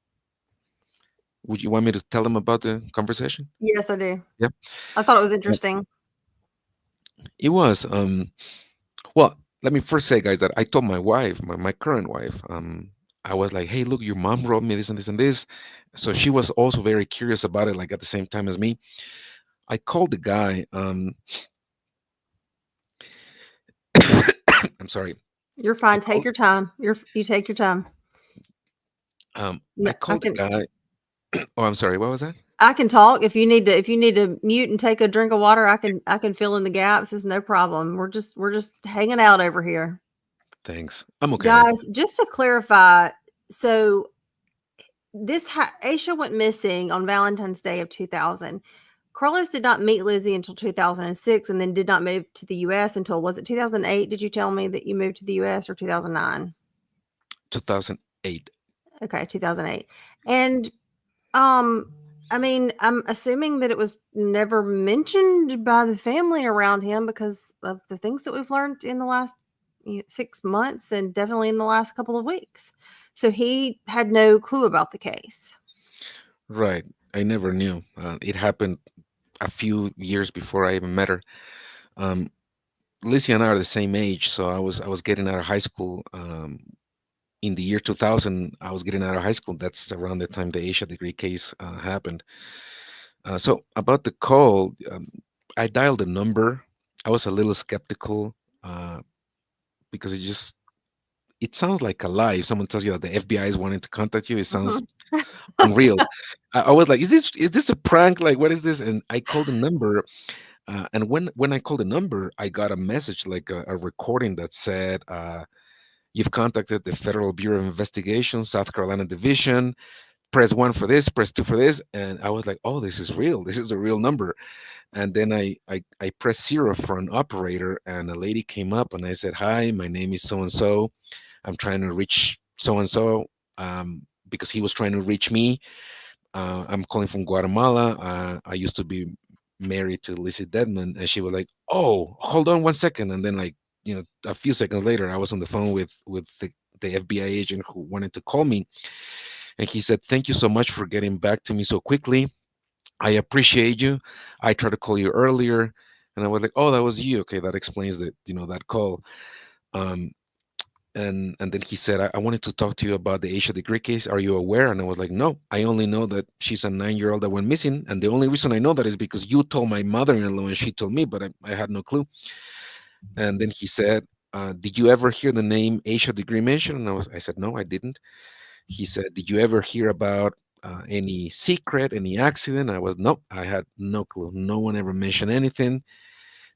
Would you want me to tell him about the conversation? Yes, I do. Yeah. I thought it was Well, interesting. it was. Well, let me first say, guys, that I told my wife, my current wife, I was like, hey, look, your mom wrote me this and this and this. So she was also very curious about it, like at the same time as me. I called the guy. I'm sorry. You're I fine. Take called. your time. You take your time. I No, called the guy. Oh, I'm sorry. What was that? I can talk if you need to mute and take a drink of water, I can fill in the gaps. It's no problem. We're just hanging out over here. Thanks. I'm okay. Guys, just to clarify, so Aisha went missing on Valentine's Day of 2000. Carlos did not meet Lizzie until 2006 and then did not move to the US until, was it 2008? Did you tell me that you moved to the US, or 2009? 2008. Okay, 2008. And Um, I mean, I'm assuming that it was never mentioned by the family around him because of the things that we've learned in the last 6 months and definitely in the last couple of weeks. So he had no clue about the case. Right. I never knew. It happened a few years before I even met her. Um, Lizzie and I are the same age, so I was getting out of high school. In the year 2000, I was getting out of high school. That's around the time the Asia degree case happened. So about the call, I dialed a number. I was a little skeptical uh, because it sounds like a lie. If someone tells you that the FBI is wanting to contact you, it sounds Mhm. unreal. I was like, is this a prank? Like, what is this? And I called the number, and when I called the number, I got a message, like a recording that said, "You've contacted the Federal Bureau of Investigation, South Carolina Division. Press one for this, press two for this." And I was like, "Oh, this is real. This is the real number." And then I pressed zero for an operator, and a lady came up, and I said, "Hi, my name is so and so. I'm trying to reach so and so." Because he was trying to reach me. I'm calling from Guatemala. I used to be married to Lizzie Dedmon, and she was like, "Oh, hold on 1 second." And then, like, a few seconds later, I was on the phone with the FBI agent who wanted to call me, and he said, "Thank you so much for getting back to me so quickly. I appreciate you. I tried to call you earlier." And I was like, "Oh, that was you. Okay, that explains that call." Um, and then he said, I wanted to talk to you about the Asia degree case. Are you aware?" And I was like, "No, I only know that she's a 9-year-old that went missing, and the only reason I know that is because you told my mother-in-law and she told me, but I had no clue." And then he said, "Did you ever hear the name Asia degree mentioned?" And I said, "No, I didn't." He said, "Did you ever hear about any secret, any accident?" I was, "No, I had no clue. No one ever mentioned anything."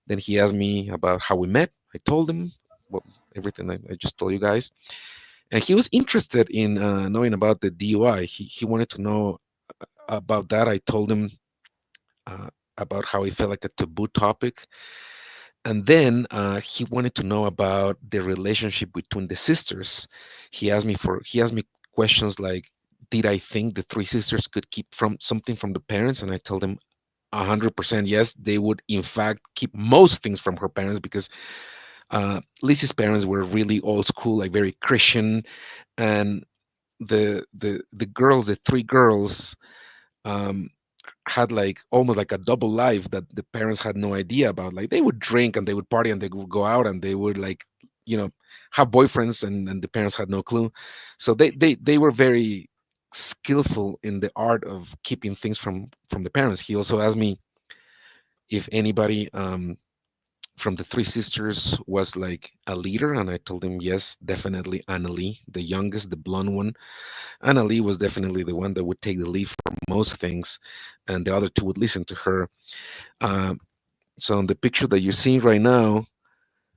Then he asked me about how we met. I told him, well, everything I just told you guys, and he was interested in knowing about the DUI. He wanted to know about that. I told him uh, about how it felt like a taboo topic, and then he wanted to know about the relationship between the sisters. He asked me questions like, did I think the three sisters could keep from something from the parents? And I told him 100% yes. They would in fact keep most things from her parents, because Lizzie's parents were really old school, like very Christian, and the girls, the three girls, um had like almost like a double life that the parents had no idea about. Like, they would drink and they would party and they would go out and they would, like, you know have boyfriends, and the parents had no clue. So they were very skillful in the art of keeping things from the parents. He also asked me if anybody from the three sisters was like a leader, and I told him yes, definitely Annalie, the youngest, the blonde one. Annalie was definitely the one that would take the lead for most things, and the other two would listen to her. Um, so in the picture that you're seeing right now,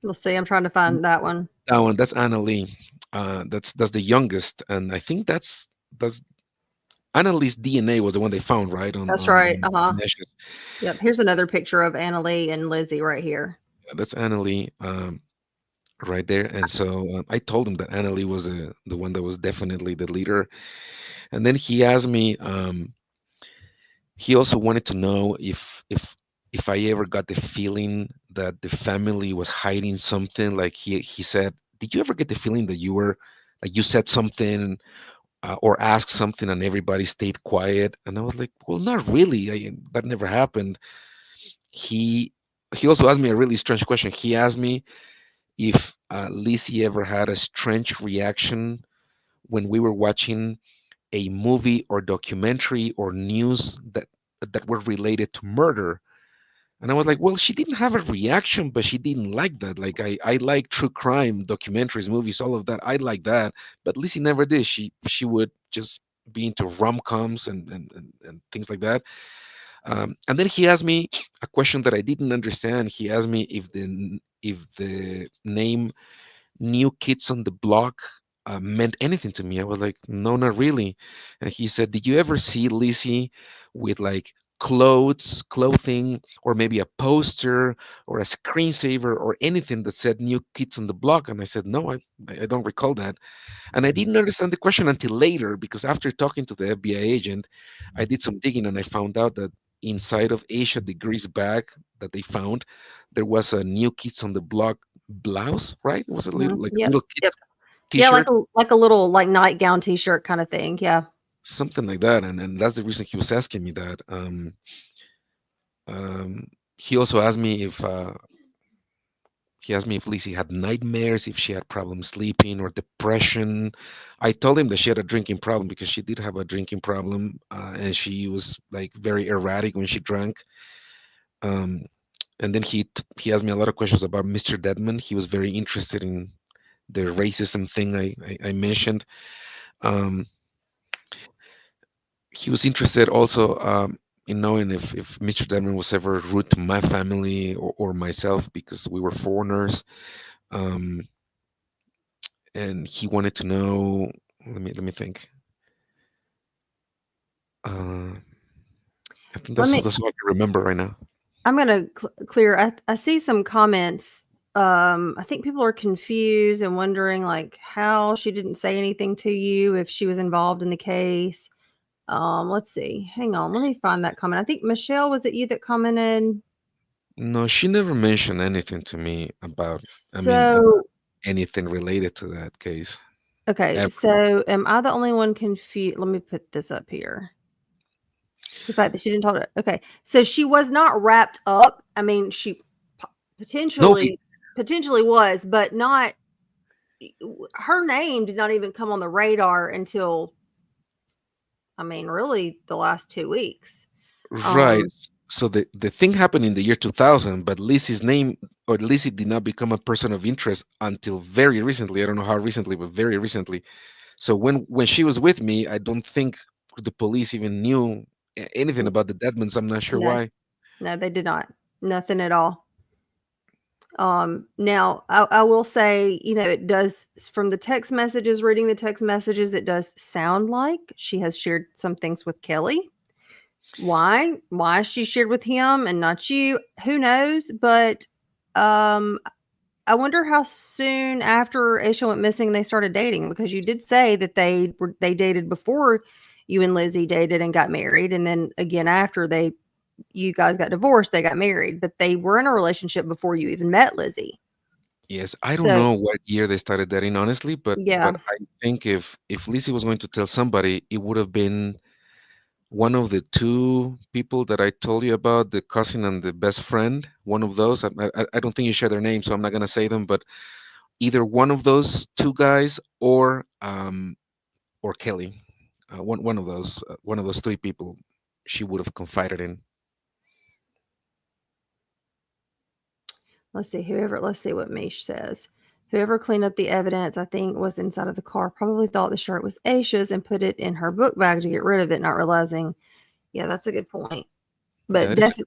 Let's see. I'm trying to find that one. that one, that's Annalie. That's the youngest, and I think that's Annalie's DNA was the one they found, right, That's right. on ashes. Yep. Here's another picture of Annalie and Lizzie right here. Yeah, that's Annalie right there. And so I told him that Annalie was the one that was definitely the leader. And then he asked me. He also wanted to know if I ever got the feeling that the family was hiding something. Like he said, did you ever get the feeling that you were like you said something or asked something and everybody stayed quiet? And I was like, well, not really. That never happened. He he also asked me a really strange question. He asked me if Lizzie ever had a strange reaction when we were watching a movie or documentary or news that were related to murder. And I was like, well, she didn't have a reaction, but she didn't like that. Like I like true crime documentaries, movies, all of that. I like that. But Lizzie never did. She would just be into rom-coms and things like that. And then he asked me a question that I didn't understand. He asked me if the name New Kids on the Block meant anything to me. I was like, no, not really. And he said, did you ever see Lizzie with like clothing, or maybe a poster or a screensaver or anything that said New Kids on the Block? And I said, no, I don't recall that. And I didn't understand the question until later, because after talking to the FBI agent, I did some digging and I found out that inside of Asia Degree's bag that they found, there was a New Kids on the Block blouse, right? It was a little like a Yep. little Yep. kids Yeah, t-shirt, like a little like nightgown T-shirt kind of thing. Yeah. something like that. And that's the reason he was asking me that. He also asked me if he asked me if Lizzie had nightmares, if she had problems sleeping or depression. I told him that she had a drinking problem because she did have a drinking problem, and she was like very erratic when she drank. Um, and then he asked me a lot of questions about Mr. Dedmon. He was very interested in the racism thing I mentioned. Um, he was interested also in knowing if Mr. Dedmon was ever rude to my family or myself because we were foreigners. Um, and he wanted to know. Let me think. Uh, I think Let that's me. that's all I can remember right now. I'm gonna clear. I see some comments. I think people are confused and wondering like how she didn't say anything to you if she was involved in the case. Let's see. Hang on. Let me find that comment. I think Michelle, was it you that commented? No, she never mentioned anything to me about. I mean, So, anything related to that case okay. ever. So, am I the only one confused? Let me put this up here. The fact that she didn't talk to. Okay. So she was not wrapped up. I mean, she p- No, potentially was, but not. Her name did not even come on the radar until, I mean, really the last 2 weeks. right. Um, So the thing happened in the year 2000, but Lizzie's name or Lizzie did not become a person of interest until very recently. I don't know how recently, but very recently. So when she was with me, I don't think the police even knew anything about the Deadmans. I'm not sure no, why. no, they did not. Nothing at all. Now I will say, it does from the text messages, reading the text messages, it does sound like she has shared some things with Kelly. Why she shared with him and not you? Who knows? But um, I wonder how soon after Aisha went missing they started dating, because you did say that they dated before you and Lizzie dated and got married, and then again after you guys got divorced, they got married, but they were in a relationship before you even met Lizzie. Yes, I don't So know what year they started dating, honestly, but yeah, I think if Lizzie was going to tell somebody, it would have been one of the two people that I told you about, the cousin and the best friend. One of those. I don't think you share their names, so I'm not gonna say them. But either one of those two guys or Kelly. one of those three people she would have confided in. Let's see what Mish says. Whoever cleaned up the evidence, I think, was inside of the car, probably thought the shirt was Aisha's and put it in her book bag to get rid of it, not realizing. Yeah, that's a good point. But That is definitely,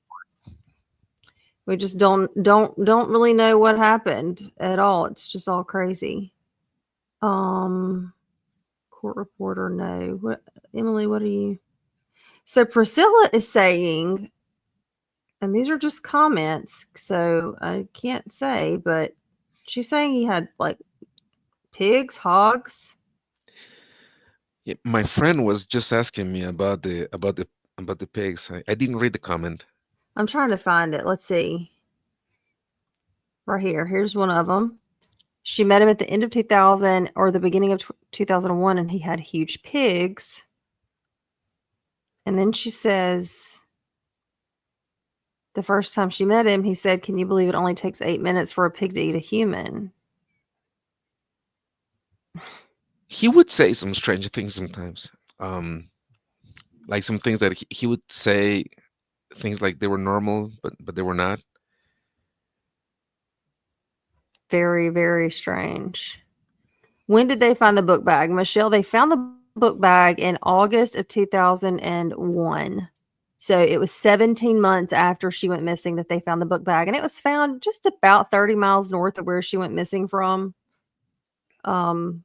we just don't really know what happened at all. It's just all crazy. Court reporter, no. What, Emily? What are you? So Priscilla is saying, and these are just comments, so I can't say, but she's saying he had like pigs, hogs. yeah, my friend was just asking me about the pigs. I didn't read the comment. I'm trying to find it. Let's see. Right here. Here's one of them. She met him at the end of 2000 or the beginning of 2001, and he had huge pigs. And then she says, the first time she met him, he said, "Can you believe it only takes 8 minutes for a pig to eat a human?" He would say some strange things sometimes. Um, like some things that he would say things like they were normal, but they were not. Very, very strange. When did they find the book bag? Michelle, they found the book bag in August of 2001. So it was 17 months after she went missing that they found the book bag. And it was found just about 30 miles north of where she went missing from. Um,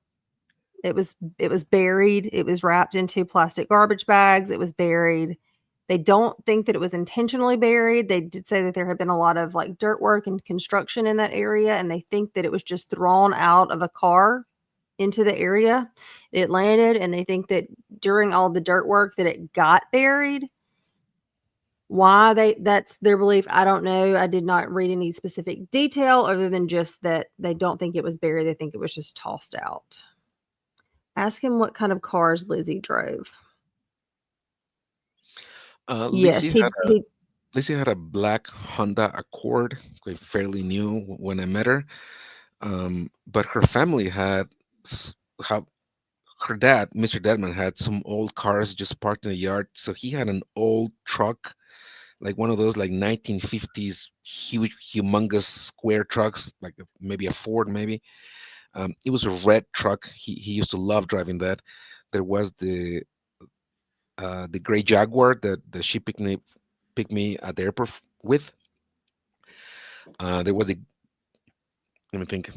it was buried. It was wrapped into plastic garbage bags. It was buried. They don't think that it was intentionally buried. They did say that there had been a lot of like dirt work and construction in that area, and they think that it was just thrown out of a car into the area. It landed, and they think that during all the dirt work that it got buried. Why that's their belief, I don't know. I did not read any specific detail other than just that they don't think it was buried. They think it was just tossed out. Ask him what kind of cars Lizzie drove. Yes, Lizzie Lizzie had a black Honda Accord, like fairly new when I met her. But her family had how her dad, Mr. Dedmon, had some old cars just parked in the yard. So he had an old truck, like one of those like 1950s huge, humongous square trucks, like maybe a Ford, maybe. It was a red truck. He used to love driving that. There was the gray Jaguar that she picked me at the airport with. There was the let me think.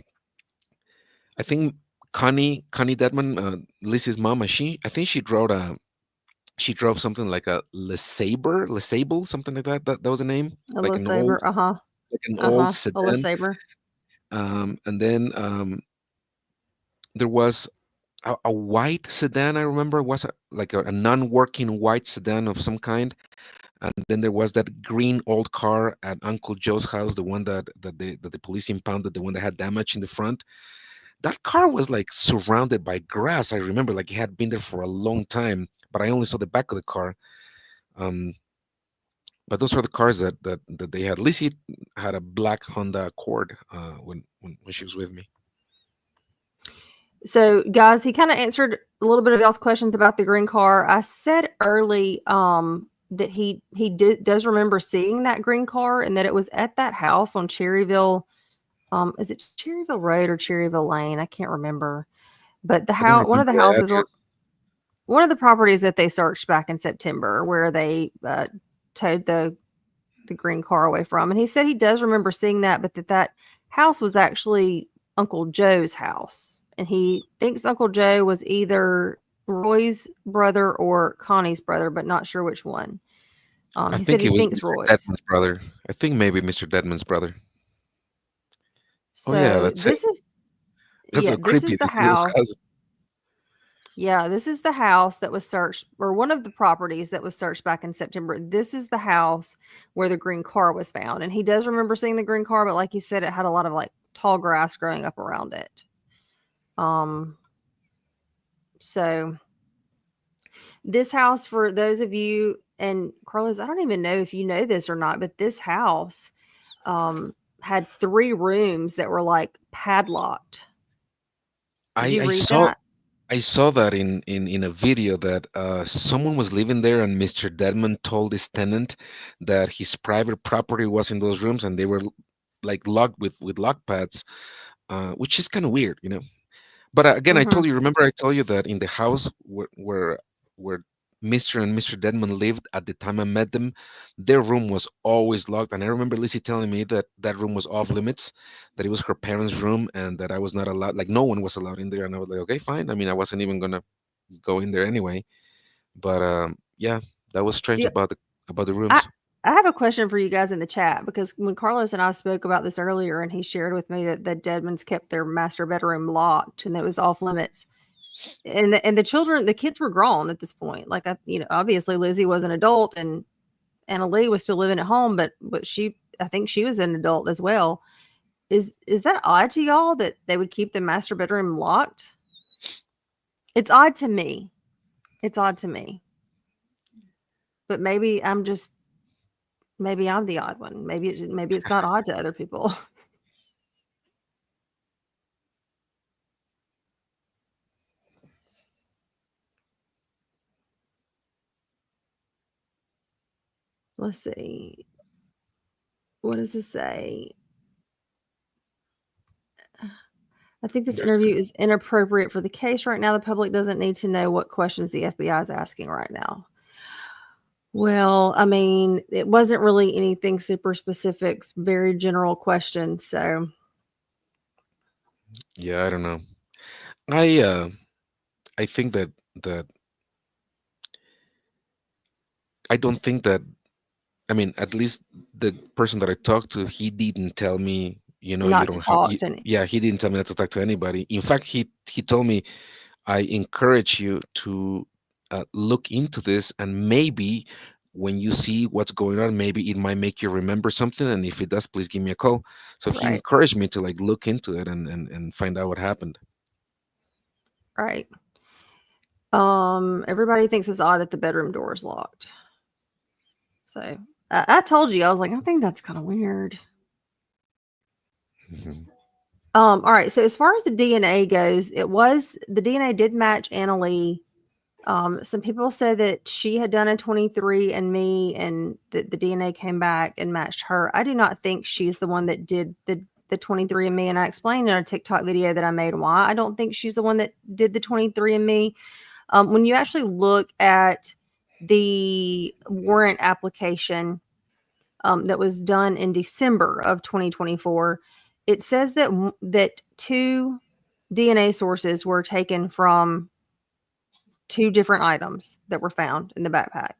I think Connie Dedmon, Lizzie's mama. I think she drove something like a Le Sable, something like that. That was the name, a little saber. like an old A little sedan. saber. And then there was a white sedan. I remember was like a non-working white sedan of some kind. And then there was that green old car at Uncle Joe's house, the one that the police impounded, the one that had damage in the front. That car was like surrounded by grass. I remember like it had been there for a long time, but I only saw the back of the car. Um, but those were the cars that they had. Lizzie had a black Honda Accord when she was with me. So, guys, he kind of answered a little bit of y'all's questions about the green car. I said early that does remember seeing that green car and that it was at that house on Cherryville. Is it Cherryville Road or Cherryville Lane? I can't remember. But the I don't house, one of remember the the houses, address. one of the properties that they searched back in September, where they towed the green car away from. And he said he does remember seeing that, but that house was actually Uncle Joe's house. And he thinks Uncle Joe was either Roy's brother or Connie's brother, but not sure which one. I He said think he it was thinks Mr. Roy's. Dedman's brother. I think maybe Mr. Dedman's brother. Oh yeah, So that's it. That's so this creepy is the to see those house. houses. Yeah, this is the house that was searched, or one of the properties that was searched back in September. This is the house where the green car was found. And he does remember seeing the green car, but like you said, it had a lot of like tall grass growing up around it. So this house, for those of you, and Carlos, I don't even know if you know this or not, but this house had 3 rooms that were like padlocked. Did you I read saw that? I saw that in a video that someone was living there, and Mr. Dedmon told his tenant that his private property was in those rooms, and they were like locked with lock pads, which is kind of weird, you know. But again, I Hmm. told you. Remember, I told you that in the house where Mr. and Mr. Dedmon lived at the time I met them, their room was always locked. And I remember Lizzie telling me that that room was off limits, that it was her parents' room, and that I was not allowed. Like no one was allowed in there. And I was like, okay, fine. I mean, I wasn't even gonna go in there anyway. But yeah, that was Do strange you, about the I rooms. I have a question for you guys in the chat because when Carlos and I spoke about this earlier, and he shared with me that the Deadmans kept their master bedroom locked and it was off limits, and the children, the kids were grown at this point. Like obviously Lizzie was an adult, and Anna Lee was still living at home, but I think she was an adult as well. Is that odd to y'all that they would keep the master bedroom locked? It's odd to me. It's odd to me. But maybe I'm the odd one. Maybe it's not odd to other people. Let's see. What does this say? I think this There's interview is inappropriate for the case right now. The public doesn't need to know what questions the FBI is asking right now. Well, I mean, it wasn't really anything super specific, very general question. So, yeah, I don't know. I uh I think that I don't think that I mean, at least the person that I talked to, he didn't tell me, you know, you not to don't have. talk You, to any. yeah, he didn't tell me not to talk to anybody. In fact, he told me, I encourage you to look into this, and maybe when you see what's going on, maybe it might make you remember something. And if it does, please give me a call. So he Right, encouraged me to like look into it and find out what happened. right. Everybody thinks it's odd that the bedroom door is locked. So, I told you, I was like, I think that's kind of weird. Mhm. All right. So as far as the DNA goes, the DNA did match Anna Lee. Some people said that she had done a 23 and me, and that the DNA came back and matched her. I do not think she's the one that did the 23 and me, and I explained in a TikTok video that I made why I don't think she's the one that did the 23 and me. When you actually look at the warrant application that was done in December of 2024, it says that two DNA sources were taken from two different items that were found in the backpack,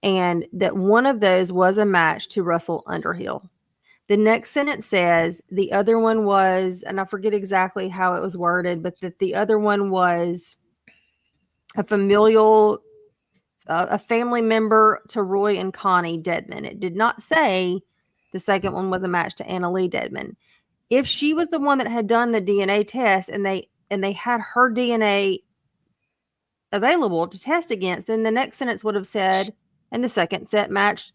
and that one of those was a match to Russell Underhill. The next sentence says the other one was, and I forget exactly how it was worded, but that the other one was a familial, a family member to Roy and Connie Dedmon. It did not say the second one was a match to Anna Lee Dedmon. If she was the one that had done the DNA test, and they had her DNA available to test against, then the next sentence would have said, and the second set matched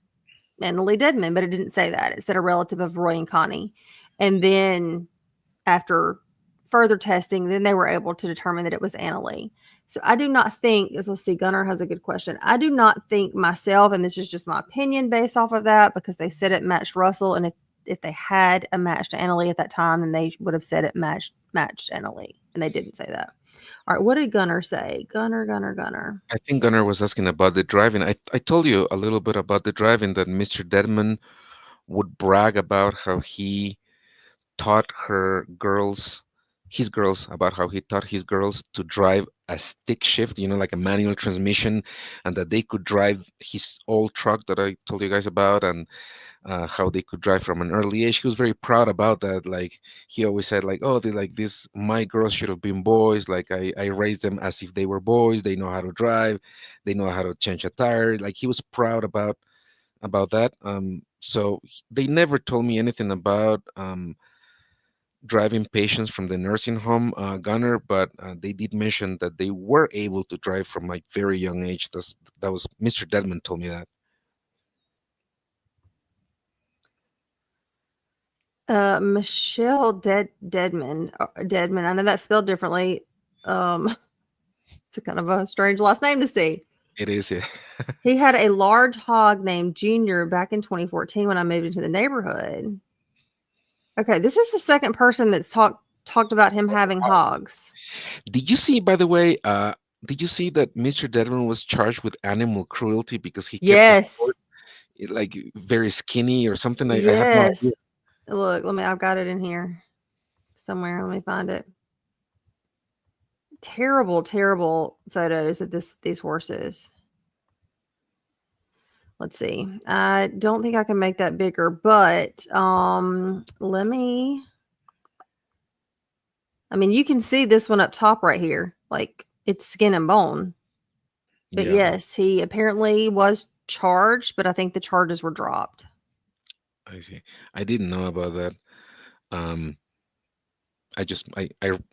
Annalie Dedmon, but it didn't say that. It said a relative of Roy and Connie. And then after further testing, then they were able to determine that it was Annalie. So I do not think, let's see, Gunnar has a good question. I do not think myself, and this is just my opinion based off of that, because they said it matched Russell, and if they had a match to Annalie at that time, then they would have said it matched Annalie, and they didn't say that. All right, what did Gunnar say? Gunnar. I think Gunnar was asking about the driving. I told you a little bit about the driving, that Mr. Dedman would brag about how he taught his girls, about how he taught his girls to drive a stick shift, you know, like a manual transmission, and that they could drive his old truck that I told you guys about, and how they could drive from an early age. He was very proud about that. Like he always said, like, "Oh, they like this. My girls should have been boys. Like I raised them as if they were boys. They know how to drive. They know how to change a tire." Like he was proud about that. So they never told me anything about driving patients from the nursing home, Gunner, but they did mention that they were able to drive from a very young age. That was Mr. Dedman told me that. Michelle Deadman. Deadman. I know that's spelled differently. Um, It's a kind of a strange last name to see. It is. Yeah. He had a large hog named Junior back in 2014 when I moved into the neighborhood. Okay, this is the second person that's talked about him having hogs. Did you see, by the way? Did you see that Mr. Dedmon was charged with animal cruelty because he kept the Yes. horse like very skinny or something? I have no Yes. idea. Look, I've got it in here somewhere. Let me find it. Terrible, terrible photos of these horses. Let's see. I don't think I can make that bigger, but let me. I mean, you can see this one up top right here. Like, it's skin and bone. But Yeah, yes, he apparently was charged, but I think the charges were dropped. I see. I didn't know about that. Um, I just I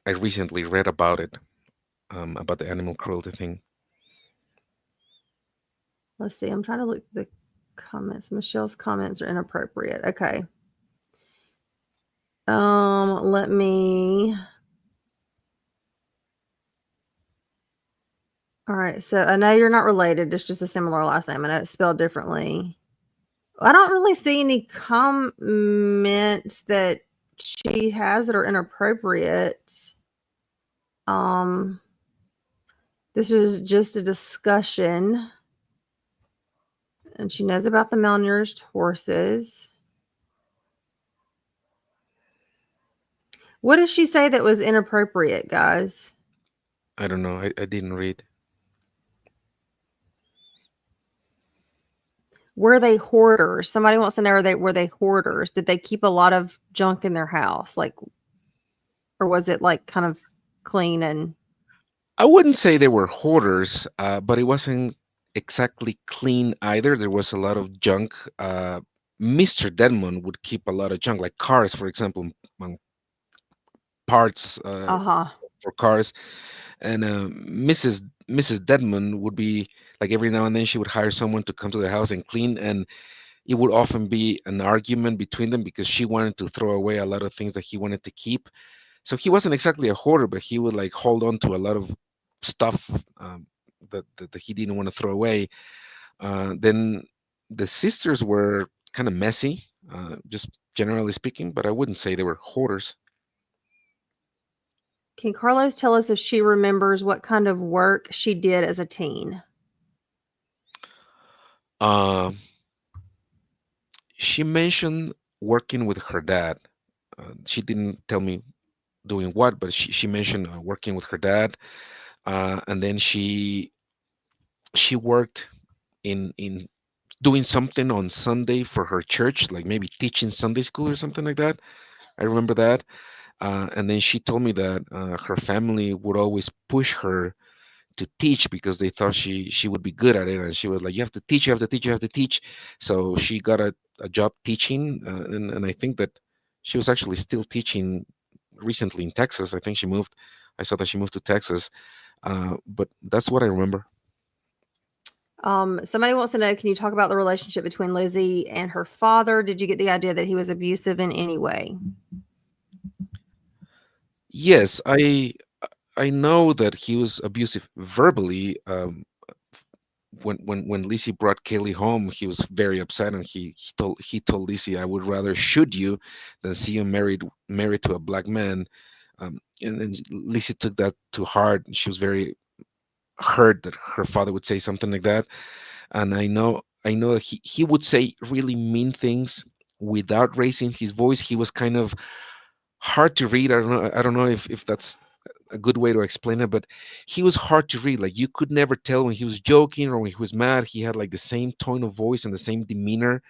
recently read about it, about the animal cruelty thing. Let's see. I'm trying to look at the comments. Michelle's comments are inappropriate. Okay. Let me. All right. So I know you're not related. It's just a similar last name. I know it's spelled differently. I don't really see any comments that she has that are inappropriate. This is just a discussion. And she knows about the malnourished horses. What does she say that was inappropriate, guys? I don't know. I didn't read. Were they hoarders? Somebody wants to know, were they hoarders? Did they keep a lot of junk in their house? Like, or was it like kind of clean and I wouldn't say they were hoarders, but it wasn't exactly clean either. There was a lot of junk. Mr. Denman would keep a lot of junk, like cars, for example, parts uh-huh. for cars. And Mrs. Dedmon would be like every now and then she would hire someone to come to the house and clean, and it would often be an argument between them because she wanted to throw away a lot of things that he wanted to keep. So he wasn't exactly a hoarder, but he would like hold on to a lot of stuff that he didn't want to throw away. Then the sisters were kind of messy, just generally speaking, but I wouldn't say they were hoarders. Can Carlos tell us if she remembers what kind of work she did as a teen? She mentioned working with her dad. She didn't tell me doing what, but she mentioned working with her dad, and then she worked in doing something on Sunday for her church, like maybe teaching Sunday school or something like that. I remember that. And then she told me that her family would always push her to teach because they thought she would be good at it, and she was like, "You have to teach, you have to teach, you have to teach." So she got a job teaching, and I think that she was actually still teaching recently in Texas. I think she moved. I saw that she moved to Texas, but that's what I remember. Somebody wants to know, can you talk about the relationship between Lizzie and her father? Did you get the idea that he was abusive in any way? Yes, I know that he was abusive verbally. When Lizzie brought Kaylee home, he was very upset, and he told Lizzie, "I would rather shoot you than see you married to a black man." And then Lizzie took that to heart. She was very hurt that her father would say something like that. And I know that he would say really mean things without raising his voice. He was kind of hard to read. I don't know if that's a good way to explain it, but he was hard to read. Like you could never tell when he was joking or when he was mad. He had like the same tone of voice and the same demeanor.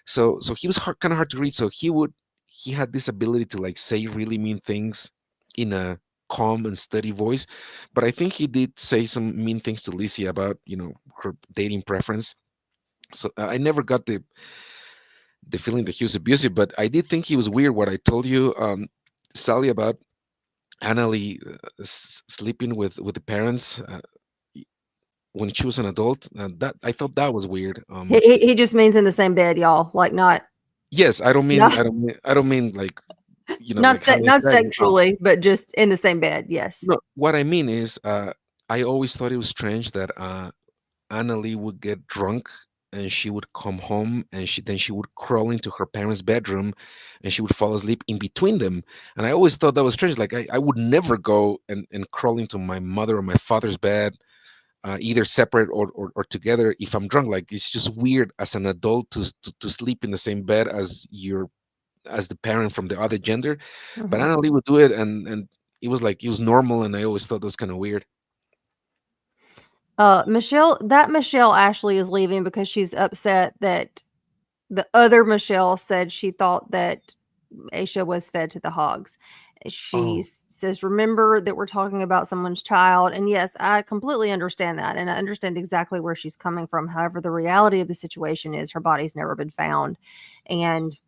So he was kind of hard to read. So he had this ability to like say really mean things in a calm and steady voice. But I think he did say some mean things to Lizzie about her dating preference. So I never got the feeling that he was abusive, but I did think he was weird. What I told you, Sally, about Annalie sleeping with the parents when she was an adult. That I thought that was weird. He just means in the same bed, y'all. Like not Yes, I don't mean not I don't mean like not like having not sex. sexually, but just in the same bed. Yes. No, what I mean is I always thought it was strange that Annalie would get drunk and she would come home and she would crawl into her parents' bedroom and she would fall asleep in between them. And I always thought that was strange. Like I would never go and crawl into my mother or my father's bed, either separate or together if I'm drunk. Like it's just weird as an adult to sleep in the same bed as your as the parent from the other gender. But Mhm. Annalie would do it and it was like it was normal and I always thought that was kind of weird. Michelle Ashley is leaving because she's upset that the other Michelle said she thought that Aisha was fed to the hogs. She Oh, says, "Remember that we're talking about someone's child." And yes, I completely understand that. And I understand exactly where she's coming from. However, the reality of the situation is her body's never been found. And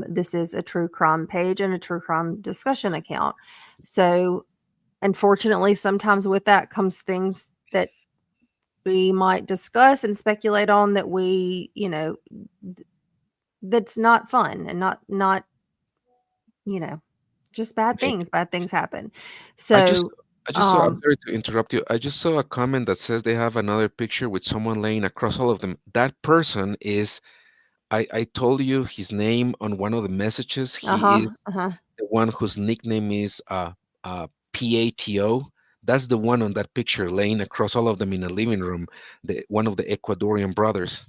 this is a true crime page and a true crime discussion account. So, unfortunately, sometimes with that comes things that we might discuss and speculate on that that's not fun and not, you know, just maybe. bad things happen. I just So, I just saw, I'm um sorry to interrupt you. I just saw a comment that says they have another picture with someone laying across all of them. That person is I told you his name on one of the messages. He uh-huh, is uh-huh. the one whose nickname is PATO. That's the one on that picture laying across all of them in a living room. The one of the Ecuadorian brothers.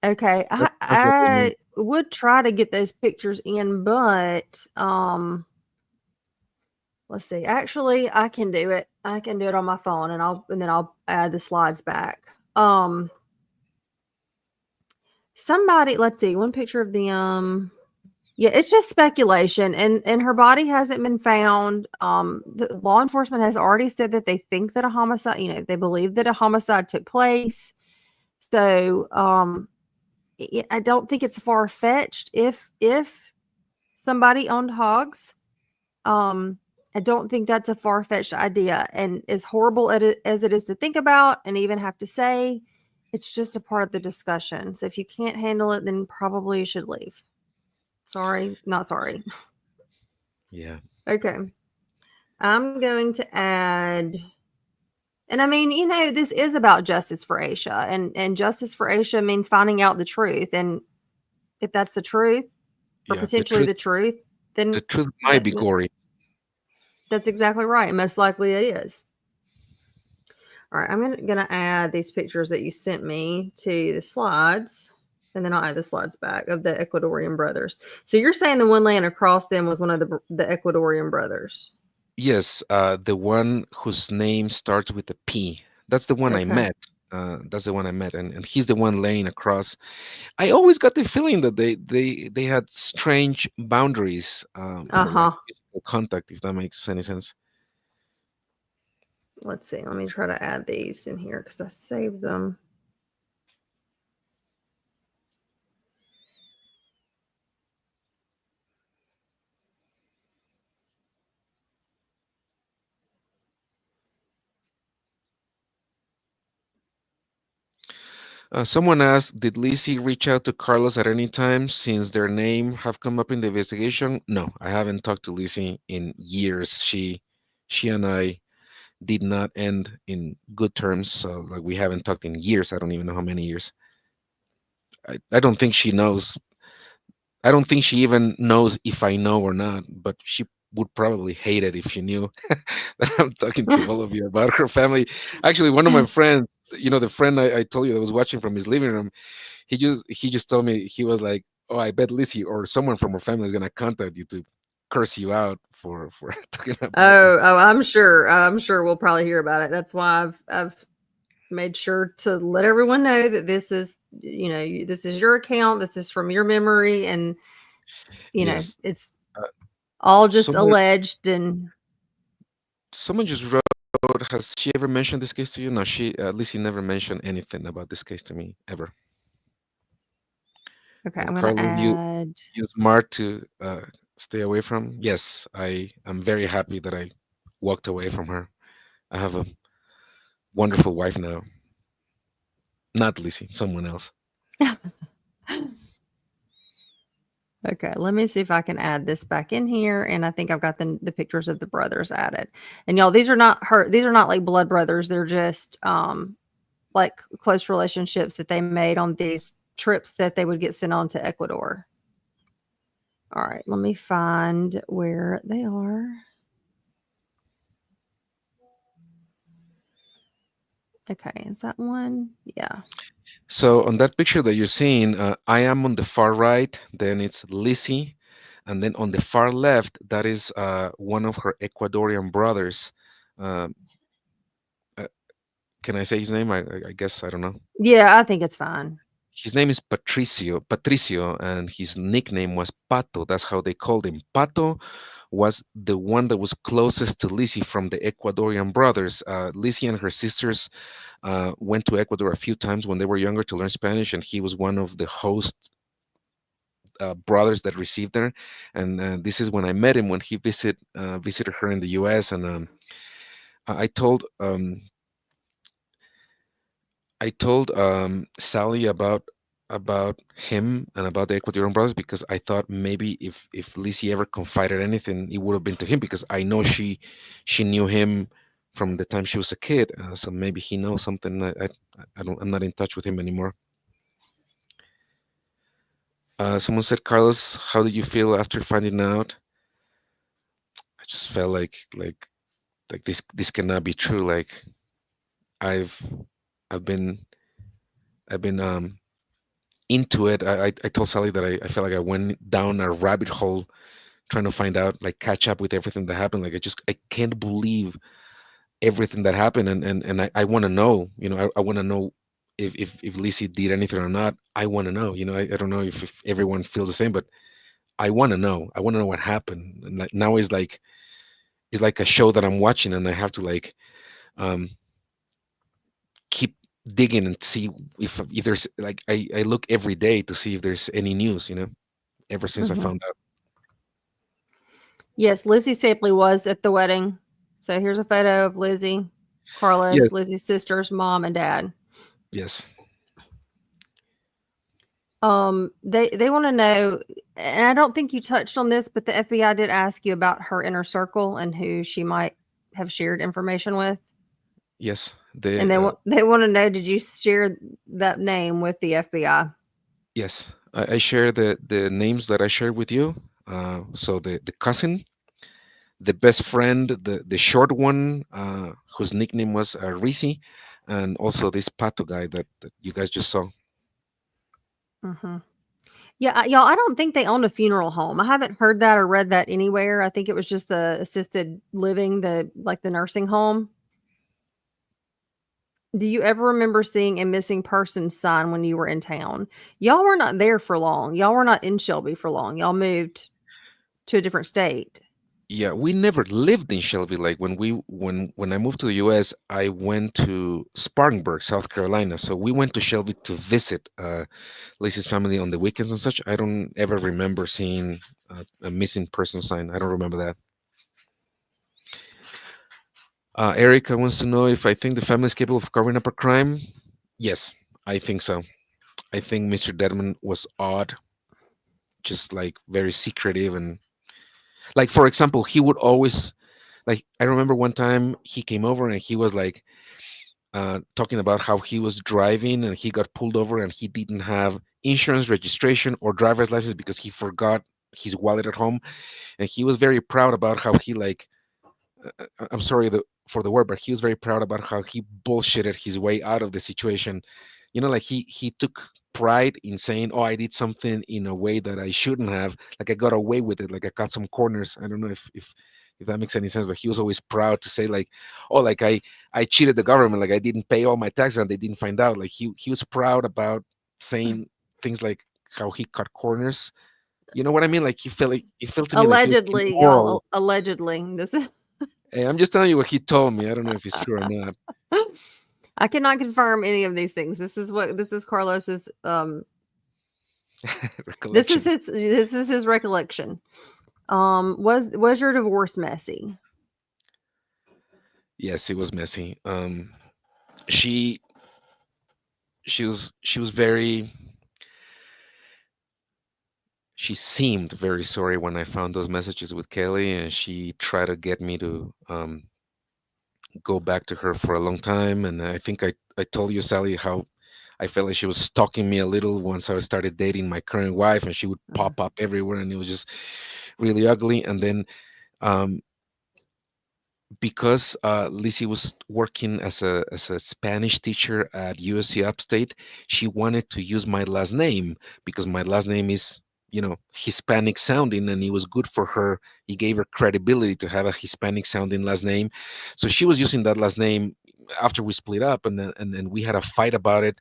Okay. That's what they mean. I would try to get those pictures in, but let's see. Actually, I can do it. I can do it on my phone and then I'll add the slides back. Somebody, let's see, one picture of the yeah, it's just speculation and her body hasn't been found. The law enforcement has already said that they think that a homicide, they believe that a homicide took place. So, I don't think it's far fetched if somebody owned hogs. Um, I don't think that's a far fetched idea. And as horrible as it is to think about and even have to say, it's just a part of the discussion. So if you can't handle it, then probably you should leave. Sorry, not sorry. Yeah. Okay. I'm going to add, and I mean, this is about justice for Aisha, and justice for Aisha means finding out the truth. And if that's the truth, or Yeah. potentially the truth, The then truth might that, be gory. that's exactly right. Most likely it is. All right, I'm gonna add these pictures that you sent me to the slides, and then I'll add the slides back of the Ecuadorian brothers. So you're saying the one laying across them was one of the Ecuadorian brothers? Yes, the one whose name starts with a P. That's the one I Okay. met. That's the one I met, and he's the one laying across. I always got the feeling that they had strange boundaries Uh for like huh. physical contact, if that makes any sense. Let's see. Let me try to add these in here because I saved them. Someone asked, did Lizzie reach out to Carlos at any time since their name have come up in the investigation? No, I haven't talked to Lizzie in years. She and I did not end in good terms. So like we haven't talked in years. I don't even know how many years. I don't think she knows. I don't think she even knows if I know or not, but she would probably hate it if she knew that I'm talking to all of you about her family. Actually, one of my friends, the friend I told you that was watching from his living room, he just told me, he was like, "Oh, I bet Lizzie or someone from her family is gonna contact you to curse you out for talking about me." Oh, I'm sure. I'm sure we'll probably hear about it. That's why I've made sure to let everyone know that this is, this is your account. This is from your memory, and Yes. it's Uh, all just someone alleged. And someone just wrote, has she ever mentioned this case to you? No, Lizzie never mentioned anything about this case to me ever. okay, And I'm gonna Carlos, add. you smart to stay away from. Yes, I'm very happy that I walked away from her. I have a wonderful wife now. Not Lizzie, someone else. Okay, let me see if I can add this back in here, and I think I've got the pictures of the brothers added. And y'all, these are not like blood brothers. They're just like close relationships that they made on these trips that they would get sent on to Ecuador. All right, let me find where they are. Okay, is that one? Yeah. So on that picture that you're seeing, I am on the far right. Then it's Lizzie, and then on the far left, that is one of her Ecuadorian brothers. Um, uh, can I say his name? I guess I don't know. Yeah, I think it's fine. His name is Patricio, and his nickname was Pato. That's how they called him. Pato was the one that was closest to Lizzie from the Ecuadorian brothers. Lizzie and her sisters went to Ecuador a few times when they were younger to learn Spanish, and he was one of the host brothers that received her. And this is when I met him when he visited her in the U.S. And I told Sally about him and about the Ecuadorian brothers because I thought maybe if Lizzie ever confided anything, it would have been to him because I know she knew him from the time she was a kid. So maybe he knows something. I'm not in touch with him anymore. Someone said, Carlos, how did you feel after finding out? I just felt like this cannot be true. Like I've I've been I've been into it. I told Sally that I felt like I went down a rabbit hole trying to find out, like catch up with everything that happened. Like I can't believe everything that happened, and I want to know. I want to know if Lizzie did anything or not. I want to know. I don't know if everyone feels the same, but I want to know. I want to know what happened. And like now it's like a show that I'm watching, and I have to like um keep digging and see if there's like I look every day to see if there's any news. Ever since I Mhm. found out. Yes, Lizzie's family was at the wedding. So here's a photo of Lizzie, Yes, Carlos, Lizzie's sisters, mom, and dad. yes, They want to know, and I don't think you touched on this, but the FBI did ask you about her inner circle and who she might have shared information with, yes. and they want to know, did you share that name with the FBI? Yes, I share the names that I shared with you. So the cousin, the best friend, the short one, whose nickname was Risi, and also this Pato guy that you guys just saw. Hmm. Yeah, y'all, I don't think they owned a funeral home. I haven't heard that or read that anywhere. I think it was just the assisted living, the nursing home. Do you ever remember seeing a missing persons sign when you were in town? Y'all were not there for long. Y'all were not in Shelby for long. Y'all moved to a different state. Yeah, we never lived in Shelby. Like when I moved to the U.S., I went to Spartanburg, South Carolina. So we went to Shelby to visit Lacey's family on the weekends and such. I don't ever remember seeing a missing person sign. I don't remember that. Erica wants to know if I think the family is capable of covering up a crime. Yes, I think so. I think Mr. Dedmon was odd, just like very secretive and like for example, he would always like I remember one time he came over and he was like talking about how he was driving and he got pulled over and he didn't have insurance registration or driver's license because he forgot his wallet at home and he was very proud about how he like I'm sorry for the word, but he was very proud about how he bullshitted his way out of the situation. Like he took pride in saying, "Oh, I did something in a way that I shouldn't have. Like I got away with it. Like I cut some corners." I don't know if that makes any sense, but he was always proud to say like, "Oh, like I cheated the government. Like I didn't pay all my taxes and they didn't find out." Like he was proud about saying things like how he cut corners. You know what I mean? Like he felt like it felt to me like he was Allegedly, immoral. y'all. Allegedly, this is. Hey, I'm just telling you what he told me. I don't know if it's true or not. I cannot confirm any of these things. This is Carlos's. Recollection. This is his recollection. Was your divorce messy? Yes, it was messy. She she was very she seemed very sorry when I found those messages with Kelly, and she tried to get me to go back to her for a long time. And I think I told you, Sally, how I felt like she was stalking me a little once I started dating my current wife, and she would Mhm. pop up everywhere, and it was just really ugly. And then um, because Lizzie was working as a Spanish teacher at USC Upstate, she wanted to use my last name because my last name is, Hispanic sounding, and it was good for her. It gave her credibility to have a Hispanic sounding last name, so she was using that last name after we split up, and we had a fight about it.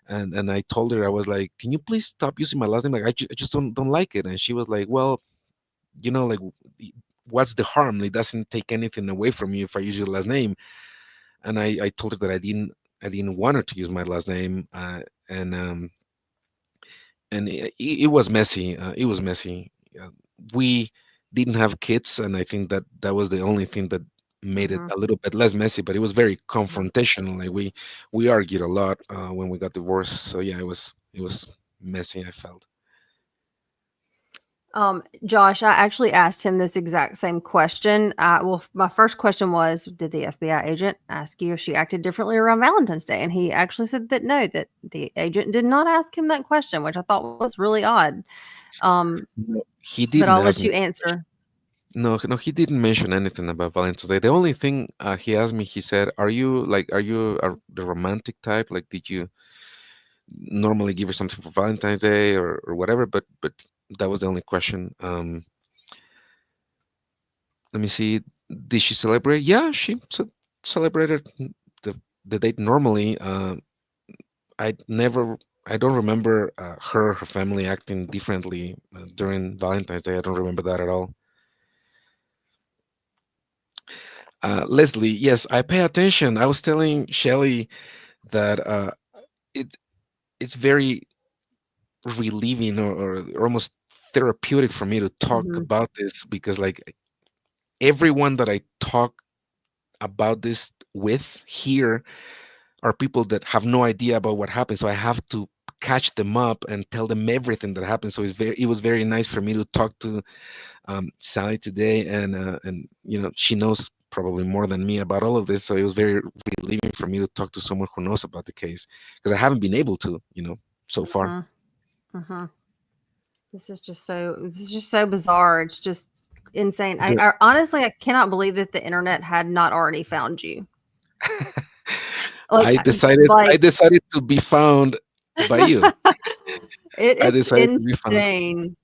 And I told her, I was like, "Can you please stop using my last name? Like, I just don't like it." And she was like, "Well, like, what's the harm? It doesn't take anything away from you if I use your last name." And I told her that I didn't want her to use my last name, and it was messy. It was messy. We didn't have kids, and I think that was the only thing that made it Mhm. a little bit less messy. But it was very Mhm. confrontational. Like, we argued a lot when we got divorced. So yeah, it was messy. I felt. Josh, I actually asked him this exact same question. Well, my first question was, did the FBI agent ask you if she acted differently around Valentine's Day? And he actually said that no, that the agent did not ask him that question, which I thought was really odd. Um, No, he but didn't I'll ask let me. you answer. No, no, he didn't mention anything about Valentine's Day. The only thing he asked me, he said, are you the romantic type? Like, did you normally give her something for Valentine's Day or whatever? But that was the only question. Let me see. Did she celebrate? Yeah, she celebrated the the date normally. I never, I don't remember her family acting differently during Valentine's Day. I don't remember that at all. Leslie, yes, I pay attention. I was telling Shelly that it it's very relieving or almost therapeutic for me to talk Mhm. about this because, like, everyone that I talk about this with here are people that have no idea about what happened, so I have to catch them up and tell them everything that happened. So it was very nice for me to talk to Sally today, and she knows probably more than me about all of this, so it was very relieving for me to talk to someone who knows about the case because I haven't been able to, so far. Mhm. Mhm. This is just so bizarre. It's just insane. I, The- I honestly I cannot believe that the internet had not already found you. Like I decided I like decided to be found by you. it I is decided to be found. insane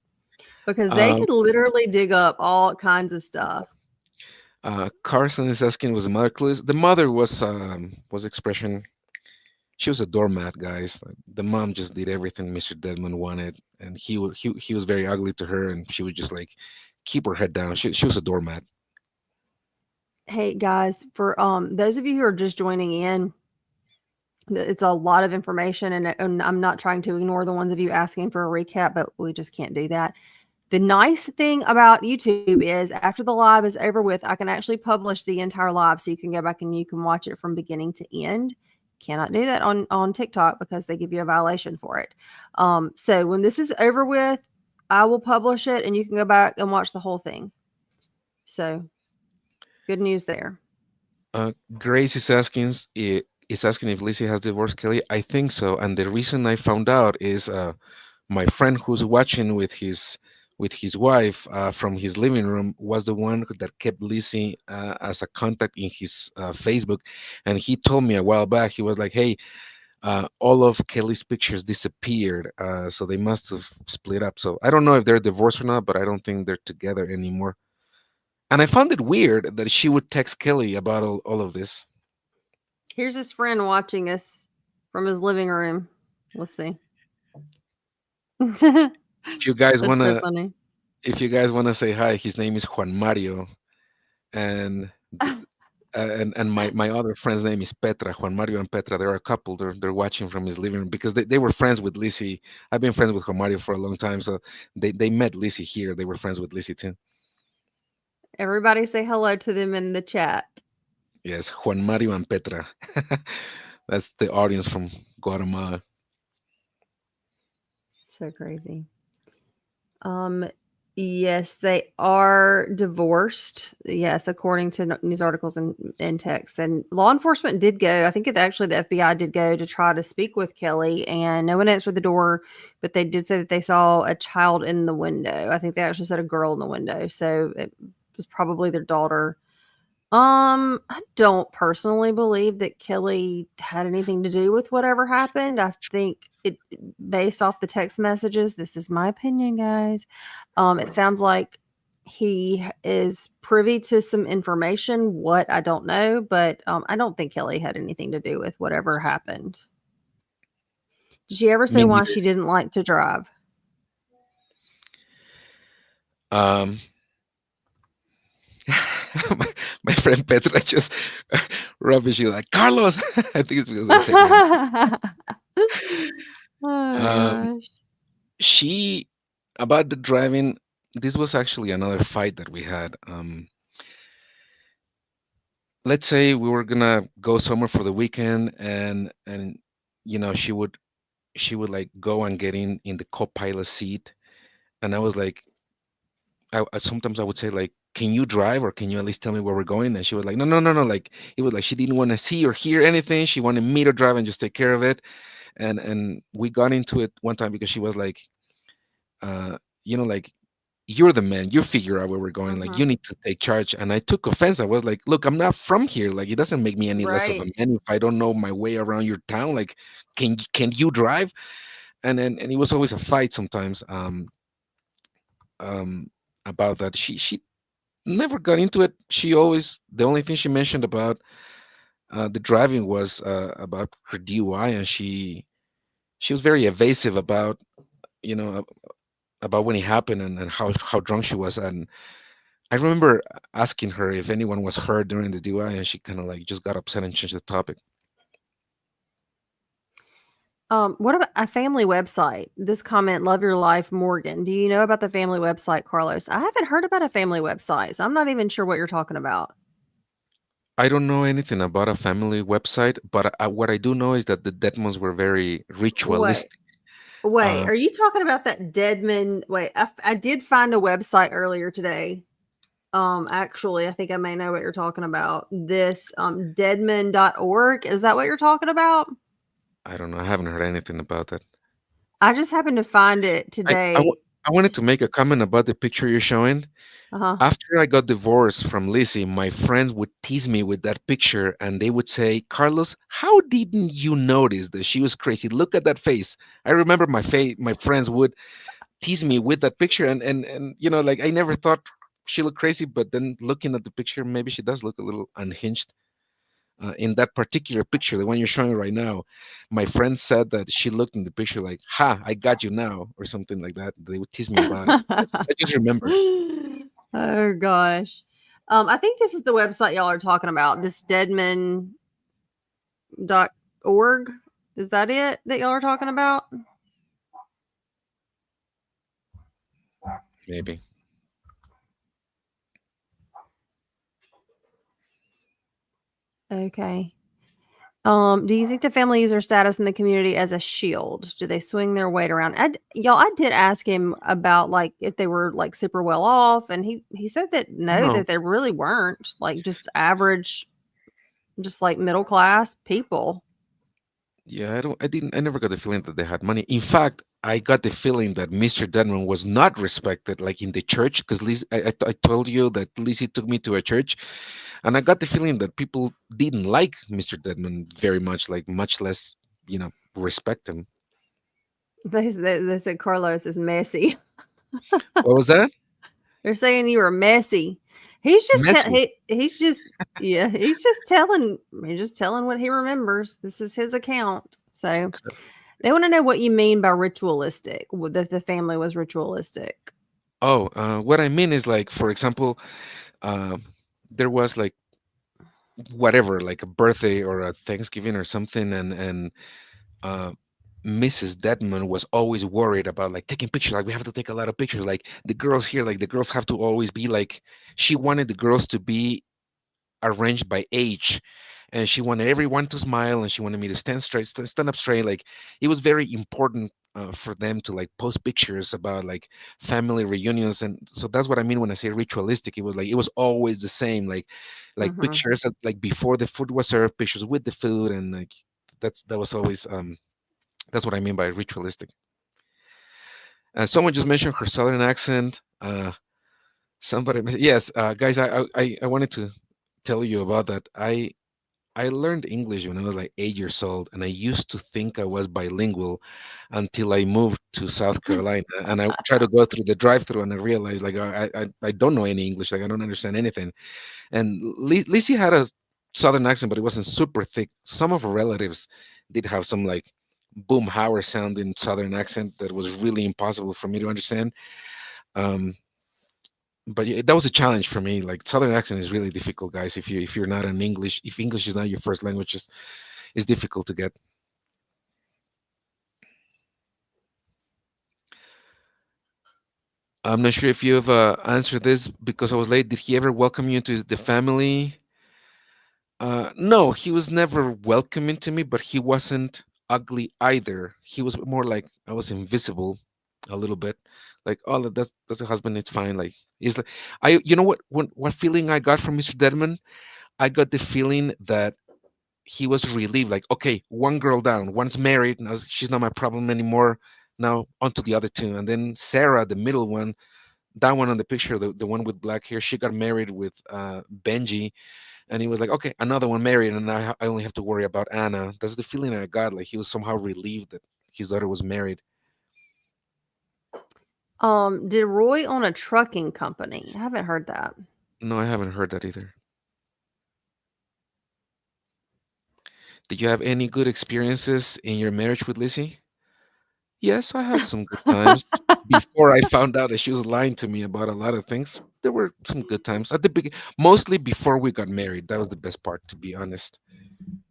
because they Um, could literally dig up all kinds of stuff. Carson is asking, was the mother clueless? The mother was expression. She was a doormat, guys. Like, the mom just did everything Mr. Dedmon wanted, and he was very ugly to her, and she would just like keep her head down. She was a doormat. Hey guys, for those of you who are just joining in, it's a lot of information, and I'm not trying to ignore the ones of you asking for a recap, but we just can't do that. The nice thing about YouTube is after the live is over with, I can actually publish the entire live so you can go back and you can watch it from beginning to end. Cannot do that on TikTok because they give you a violation for it. So when this is over with, I will publish it and you can go back and watch the whole thing. So good news there. Grace is asking if Lizzie has divorced Kelly. I think so, and the reason I found out is my friend who's watching with his wife from his living room was the one that kept Lizzie as a contact in his Facebook, and he told me a while back. He was like, "Hey, all of Kelly's pictures disappeared, so they must have split up." So I don't know if they're divorced or not, but I don't think they're together anymore. And I found it weird that she would text Kelly about all of this. Here's his friend watching us from his living room. Let's see. If you guys That's so wanna, funny. if you guys wanna say hi, his name is Juan Mario, and th- and my other friend's name is Petra. Juan Mario and Petra. They're a couple. They're watching from his living room because they were friends with Lizzie. I've been friends with Juan Mario for a long time, so they met Lizzie here. They were friends with Lizzie too. Everybody say hello to them in the chat. Yes, Juan Mario and Petra. That's the audience from Guatemala. So crazy. Um, yes, they are divorced. Yes, according to news articles and texts. And law enforcement did go. I think actually the FBI did go to try to speak with Kelly, and no one answered the door. But they did say that they saw a child in the window. I think they actually said a girl in the window, so it was probably their daughter. I don't personally believe that Kelly had anything to do with whatever happened. I think it based off the text messages, this is my opinion, guys. It sounds like he is privy to some information, what I don't know, but I don't think Kelly had anything to do with whatever happened. Did she ever say Me why neither. she didn't like to drive? Um, my, my friend Petra just rubbish you like Carlos. I think it's because I say my name. Oh Um, gosh. she about the driving. This was actually another fight that we had. Let's say we were gonna go somewhere for the weekend, and she would like go and get in the co-pilot seat, and I was like, sometimes I would say like, can you drive or can you at least tell me where we're going? And she was like, no, no, no, no. Like it was like she didn't want to see or hear anything. She wanted me to drive and just take care of it. And we got into it one time because she was like, uh, like you're the man. You figure out where we're going. Like Mhm. you need to take charge. And I took offense. I was like, look, I'm not from here. Like it doesn't make me any less of a Right. man if I don't know my way around your town. Like, can you drive? And it was always a fight sometimes. Um, about that. She never got into it. She always the only thing she mentioned about the driving was about her DUI, and she was very evasive about you know ab- about when it happened and how drunk she was. And I remember asking her if anyone was hurt during the DUI, and she kind of like just got upset and changed the topic. What about a family website? This comment, Love Your Life, Morgan. Do you know about the family website, Carlos? I haven't heard about a family website, so I'm not even sure what you're talking about. I don't know anything about a family website, but what I do know is that the Deadmons were very Wait, ritualistic. wait, Uh, are you talking about that Deadman? Wait, I did find a website earlier today. Actually, I think I may know what you're talking about. This deadman.org. Is that what you're talking about? I don't know. I haven't heard anything about that. I just happened to find it I, I, wa- today. I wanted to make a comment about the picture you're showing. Uh-huh. After I got divorced from Lizzie, my friends would tease me with that picture and they would say, Carlos, how didn't you notice that she was crazy? Look at that face. I remember my friends would tease me with that picture and like I never thought she looked crazy, but then looking at the picture, maybe she does look a little unhinged. In that particular picture, the one you're showing right now, my friend said that she looked in the picture like, "Ha, I got you now," or something like that. They would tease me about it. I just remembered. Oh gosh. I think this is the website y'all are talking about. This deadman.org. Is that it that y'all are talking about? Maybe. Okay. Do you think the family use their status in the community as a shield? Do they swing their weight around? Y'all, I did ask him about like if they were like super well off, and he said that no, No. that they really weren't. Like just average, just like middle class people. Yeah, I never got the feeling that they had money. In fact, I got the feeling that Mr. Denman was not respected, like in the church, because I told you that Lizzie took me to a church, and I got the feeling that people didn't like Mr. Denman very much, like much less, respect him. They said Carlos is messy. What was that? They're saying you were messy. He's just Messy. he's just yeah, he's just telling what he remembers. This is his account. So they want to know what you mean by ritualistic, that the family was ritualistic. Oh, what I mean is like, for example, uh, there was like whatever, like a birthday or a Thanksgiving or something, and uh, Mrs. Dedmon was always worried about like taking pictures. Like we have to take a lot of pictures. Like the girls here, like the girls have to always be like. She wanted the girls to be arranged by age, and she wanted everyone to smile, and she wanted me to stand straight, stand up straight. Like it was very important for them to like post pictures about like family reunions, and so that's what I mean when I say ritualistic. It was always the same, like Mm-hmm. pictures at, like before the food was served, pictures with the food, and like that was always that's what I mean by ritualistic. Someone just mentioned her southern accent. Yes, guys, I wanted to tell you about that. I learned English when I was like 8 years old, and I used to think I was bilingual until I moved to South Carolina, and I tried to go through the drive-through, and I realized like I don't know any English, like I don't understand anything. And Lizzie had a southern accent, but it wasn't super thick. Some of her relatives did have some like boom Howard sounding southern accent that was really impossible for me to understand. Um, but yeah, that was a challenge for me. Like southern accent is really difficult, guys. If you're not an English, if English is not your first language, it's difficult to get. I'm not sure if you've answered this because I was late. Did he ever welcome you into the family? No, he was never welcoming to me, but he wasn't ugly either. He was more like I was invisible a little bit. Like, oh, that's a husband. It's fine. Like, it's like you know what feeling I got from Mr. Deadman? I got the feeling that he was relieved. Like, okay, one girl down, one's married. Now she's not my problem anymore. Now on to the other two, and then Sarah, the middle one, that one on the picture, the one with black hair, she got married with Benji, and he was like, okay, another one married, and I only have to worry about Anna. That's the feeling I got. Like he was somehow relieved that his daughter was married. Did Roy own a trucking company? I haven't heard that. No, I haven't heard that either. Did you have any good experiences in your marriage with Lizzie? Yes, I had some good times. Before I found out that she was lying to me about a lot of things, there were some good times at the beginning. Mostly before we got married. That was the best part, to be honest.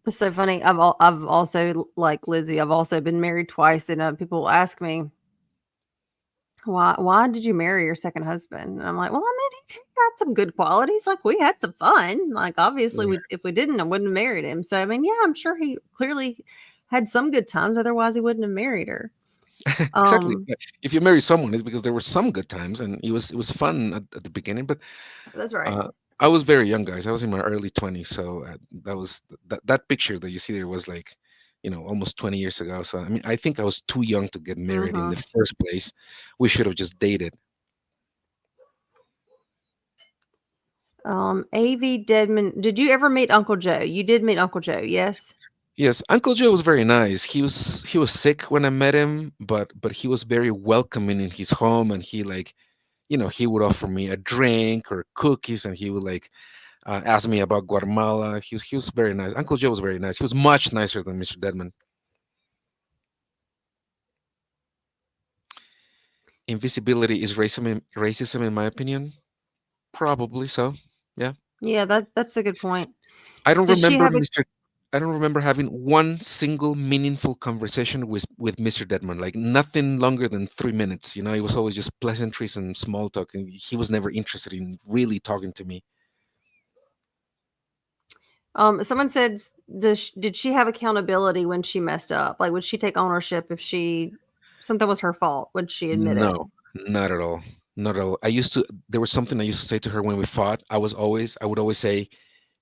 It's so funny. I've also like Lizzie. I've also been married twice, and people ask me why did you marry your second husband? And I'm like, well, I mean, he got some good qualities. Like we had some fun. Like obviously, Yeah. if we didn't, I wouldn't have married him. So I mean, yeah, I'm sure he clearly had some good times. Otherwise, he wouldn't have married her. Exactly. Um, Yeah. If you marry someone, it's because there were some good times, and it was fun at the beginning. But that's right. uh, I was very young, guys. I was in my early 20s, so that picture that you see there was like, almost 20 years ago. So I mean, I think I was too young to get married in Mm-hmm. the first place. We should have just dated. Av Deadman. Did you ever meet Uncle Joe? You did meet Uncle Joe, yes. Yes, Uncle Joe was very nice. He was sick when I met him, but he was very welcoming in his home, and he like, he would offer me a drink or cookies, and he would like ask me about Guatemala. He was very nice. Uncle Joe was very nice. He was much nicer than Mr. Deadman. Invisibility is racism in my opinion. Probably so. Yeah. Yeah, that's a good point. I don't Did she remember have a Mr. I don't remember having one single meaningful conversation with Mr. Deadman. Like nothing longer than 3 minutes. It was always just pleasantries and small talk, and he was never interested in really talking to me. someone said did she have accountability when she messed up? Like would she take ownership if she something was her fault? Would she admit it? No, not at all. Not at all. There was something I used to say to her when we fought. I would always say,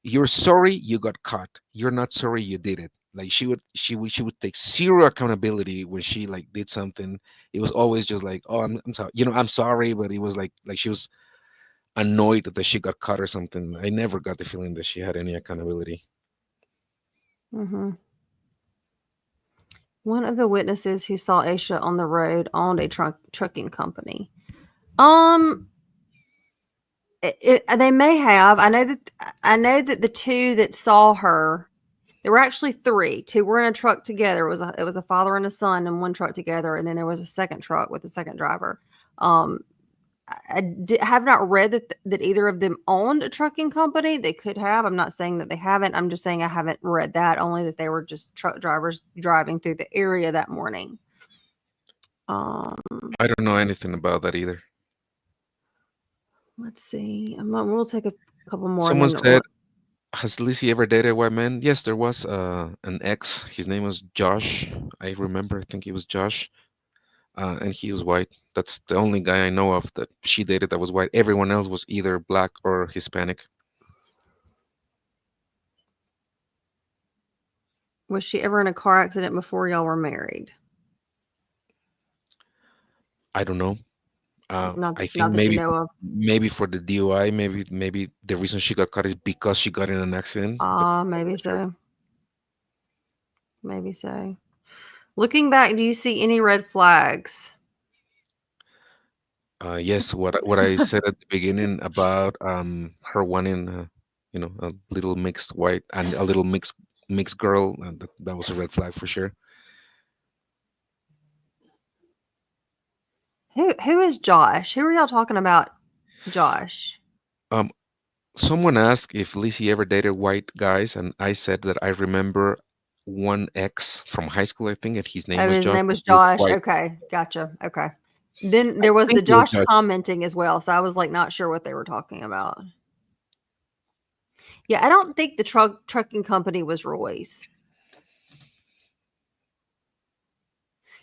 "You're sorry you got caught. You're not sorry you did it." Like she would take zero accountability when she like did something. It was always just like, "Oh, I'm sorry. I'm sorry," but it was like she was annoyed that she got caught or something. I never got the feeling that she had any accountability. Hmm. One of the witnesses who saw Aisha on the road owned a trucking company. Um, they may have. I know that the two that saw her, there were actually three. Two were in a truck together. It was a father and a son in one truck together, and then there was a second truck with a second driver. Um, have not read that either of them owned a trucking company. They could have. I'm not saying that they haven't. I'm just saying I haven't read that. Only that they were just truck drivers driving through the area that morning. Um, I don't know anything about that either. let's see. We'll take a couple more, and Someone then said, "Has Lizzie ever dated a white man?" Yes, there was an ex. His name was Josh. I remember. I think he was Josh. and he was white. That's the only guy I know of that she dated that was white. Everyone else was either black or Hispanic. Was she ever in a car accident before y'all were married? I don't know. Not I think not that you know of. maybe for the DUI, maybe the reason she got caught is because she got in an accident. But Maybe so. Maybe so. Looking back, do you see any red flags? yes, what I said at the beginning about her wanting a little mixed white and a little mixed girl, that was a red flag for sure. Who is Josh? Who are y'all talking about? Josh. Um, Someone asked if Lizzie ever dated white guys, and I said that I remember one ex from high school, I think, and his name Oh, was his Josh. name was He was Josh. white. Okay, gotcha. Okay. Then I there was the think it was Josh Josh. commenting as well, so I was like not sure what they were talking about. Yeah, I don't think the trucking company was Roy's.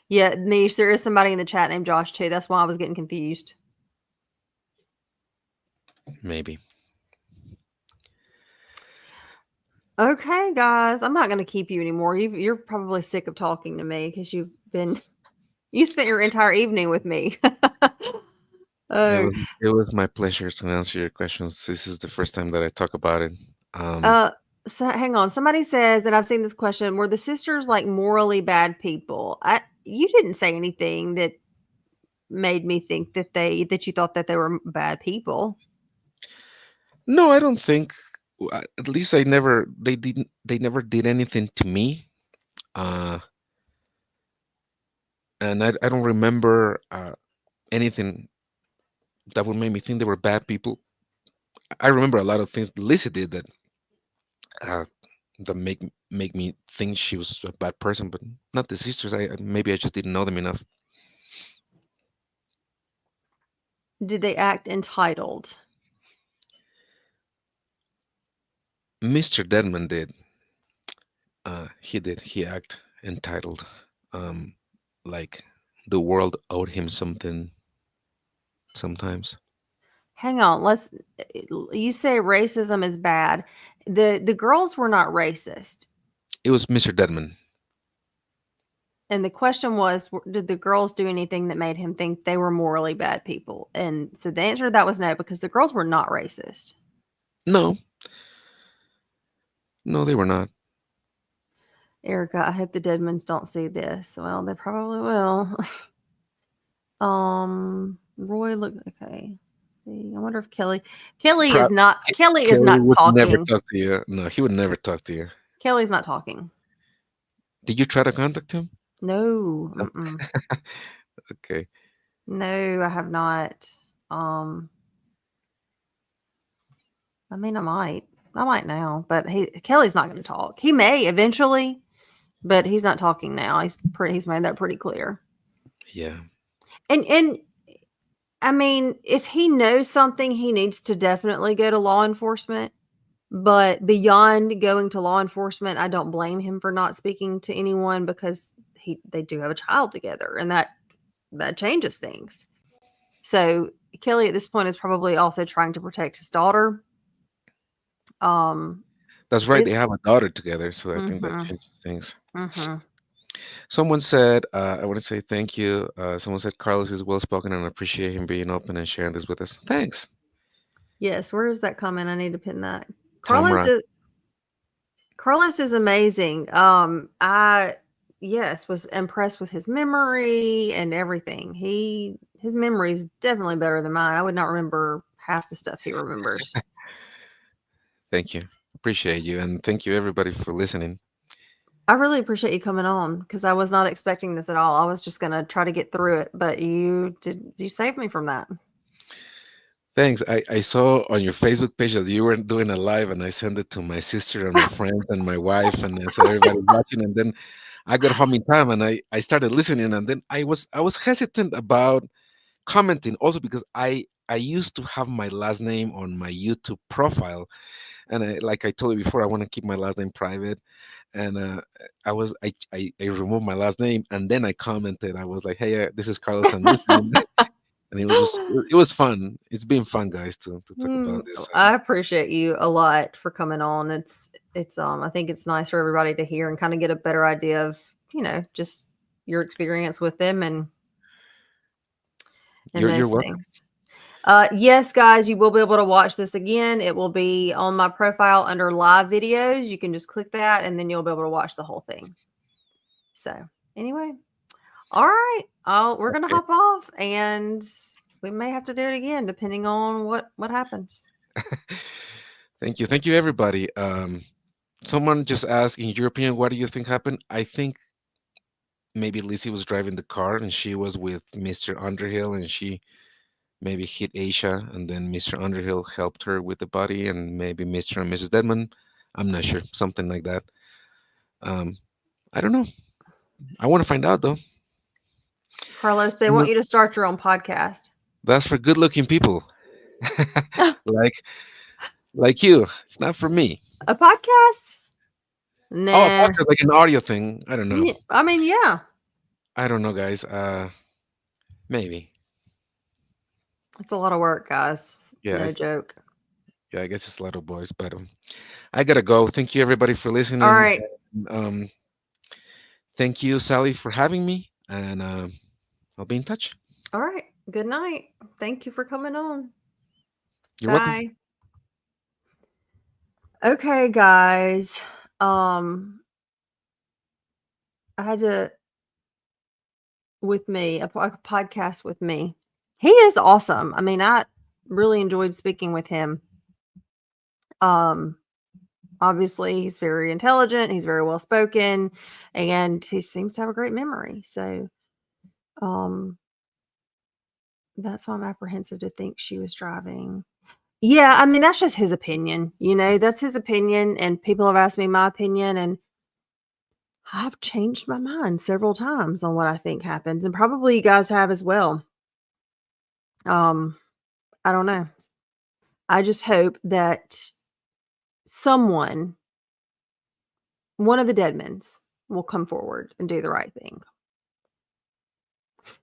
Yeah, Niche, there is somebody in the chat named Josh too. That's why I was getting confused. Maybe. Okay, guys, I'm not going to keep you anymore. You're probably sick of talking to me because you spent your entire evening with me. It Oh, was it was my pleasure to answer your questions. This is the first time that I talk about it. Um, uh, so hang on. Somebody says, and I've seen this question: were the sisters like morally bad people? You didn't say anything that made me think that you thought that they were bad people. no, I don't think. At least I never. They never did anything to me. Uh, and I don't remember anything that would make me think they were bad people. I remember a lot of things Lizzie did uh, that make me think she was a bad person, but not the sisters. Maybe I just didn't know them enough. Did they act entitled? Mr. Deadman did. He did. He act entitled, um, like the world owed him something. Sometimes Hang on. You say racism is bad. The girls were not racist. it was Mr. Deadman. And the question was, did the girls do anything that made him think they were morally bad people? And so the answer to that was no, because the girls were not racist. No, no, they were not. Erica, I hope the Deadmans don't see this. Well, they probably will. Roy, look okay. I wonder if Kelly is Pro- not Kelly is Kelly not would never talking. talk to you. No, he would never talk to you. Kelly's not talking. Did you try to contact him? No. No. Mm-mm. Okay. No, I have not. Um, I mean, I might. I might now, but Kelly's not going to talk. He may eventually, but he's not talking now. He's made that pretty clear. Yeah. And I mean, if he knows something, he needs to definitely go to law enforcement. But beyond going to law enforcement, I don't blame him for not speaking to anyone because they do have a child together, and that changes things. So Kelly at this point is probably also trying to protect his daughter. Um, That's right. is They have a daughter together, so I think that mm-hmm, changes things. mm-hmm. Someone said, I want to say thank you. Someone said Carlos is well spoken and I appreciate him being open and sharing this with us. Thanks, Yes, where is that comment? I need to pin that. Tom Carlos Rock. is Carlos is amazing. I yes was impressed with his memory and everything. His memory is definitely better than mine. I would not remember half the stuff he remembers. Thank you. Appreciate you. And thank you, everybody, for listening. I really appreciate you coming on because I was not expecting this at all. I was just gonna try to get through it, but you saved me from that. Thanks. I saw on your Facebook page that you were doing a live, and I sent it to my sister and my friends and my wife, and I saw everybody watching. And then I got home in time, and I started listening. And then I was hesitant about commenting, also because I used to have my last name on my YouTube profile, And like I told you before, I want to keep my last name private. And I removed my last name, and then I commented. I was like, "Hey, this is Carlos Anuncian," and it was fun. It's been fun, guys, to talk about this. I appreciate you a lot for coming on. It's I think it's nice for everybody to hear and kind of get a better idea of, just your experience with them and You're those welcome. things. Yes, guys, you will be able to watch this again. It will be on my profile under live videos. You can just click that and then you'll be able to watch the whole thing. So anyway, all right. We're gonna Okay. hop off and we may have to do it again depending on what happens. Thank you, everybody. Someone just asked, in your opinion, what do you think happened? I think maybe Lizzie was driving the car and she was with Mr. Underhill, and she maybe hit Aisha, and then Mr. Underhill helped her with the body, and maybe Mr. and Mrs. Dedmon. I'm not sure, something like that. Um, I don't know. I want to find out though. Carlos, they want No, you to start your own podcast. that's for good-looking people, like like you. It's not for me. A podcast? Oh, a Nah. podcast, like an audio thing. I don't know. I mean, yeah. I don't know, guys. Maybe. It's a lot of work, guys. Yeah, No joke. yeah. I guess it's a lot of boys, but I gotta go. Thank you, everybody, for All listening. right. Um, thank you, Sally, for having me, and I'll be in touch. All right. Good night. Thank you for coming on. You're welcome. Bye. Okay, guys. Um, I had to with me a podcast with me. He is awesome. I mean, I really enjoyed speaking with him. Um, obviously, he's very intelligent. He's very well spoken, and he seems to have a great memory. So, um, that's why I'm apprehensive to think she was driving. Yeah, I mean, that's just his opinion. That's his opinion, and people have asked me my opinion, and I've changed my mind several times on what I think happens, and probably you guys have as well. Um, I don't know. I just hope that someone, one of the Deadmans, will come forward and do the right thing.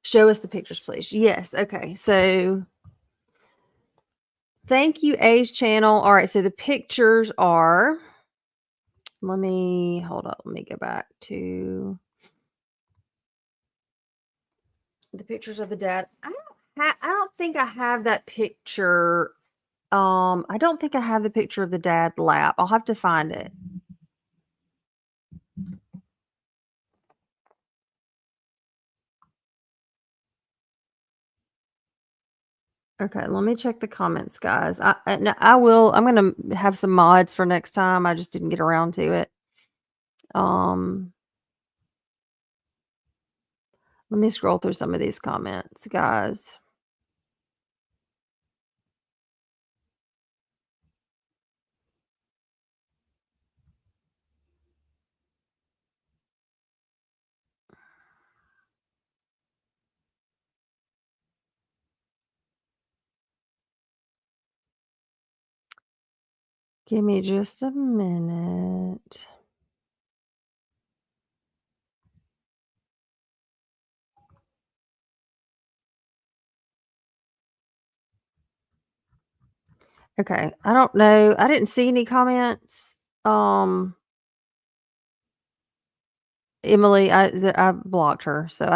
Show us the pictures, please. Yes. Okay. So thank you, A's channel. All right. So the pictures are, hold up. Let me go back to the pictures of the dad. I don't think I have that picture. I don't think I have the picture of the dad lap. I'll have to find it. Okay, let me check the comments, guys. I will. I'm gonna have some mods for next time. I just didn't get around to it. Let me scroll through some of these comments, guys. Give me just a minute. Okay, I don't know. I didn't see any comments. Emily, I blocked her, so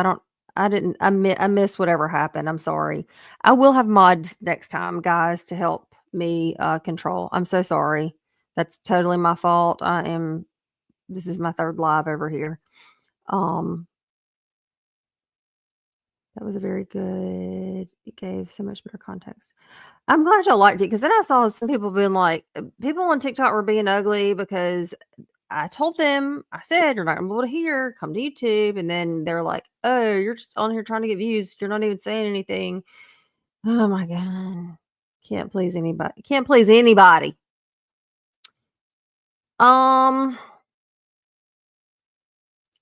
I didn't. I missed whatever happened. I'm sorry. I will have mods next time, guys, to help me control. I'm so sorry. That's totally my fault. This is my third live over here. Um, that was a very good. It gave so much better context. I'm glad y'all liked it because then I saw some people being like, people on TikTok were being ugly because I told them, I said, you're not gonna be able to hear, come to YouTube. And then they're like, oh, you're just on here trying to get views. You're not even saying anything. Oh my God. Can't please anybody. Can't please anybody.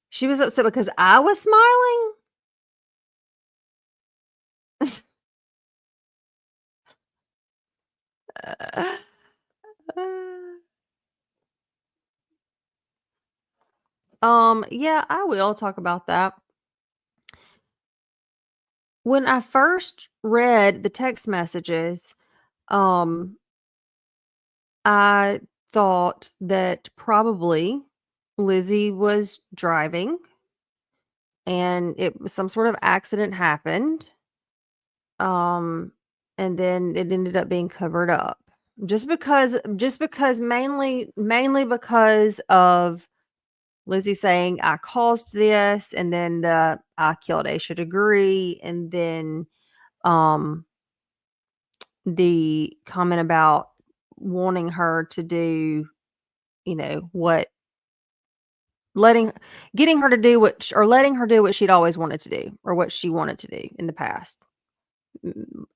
She was upset because I was smiling. Yeah, I will talk about that. When I first read the text messages, um, I thought that probably Lizzie was driving and some sort of accident happened. Um, and then it ended up being covered up. Just because mainly because of Lizzie saying I caused this, and then the I killed Aisha degree, and then um the comment about wanting her to do, what letting getting her to do or letting her do what she'd always wanted to do, or what she wanted to do in the past.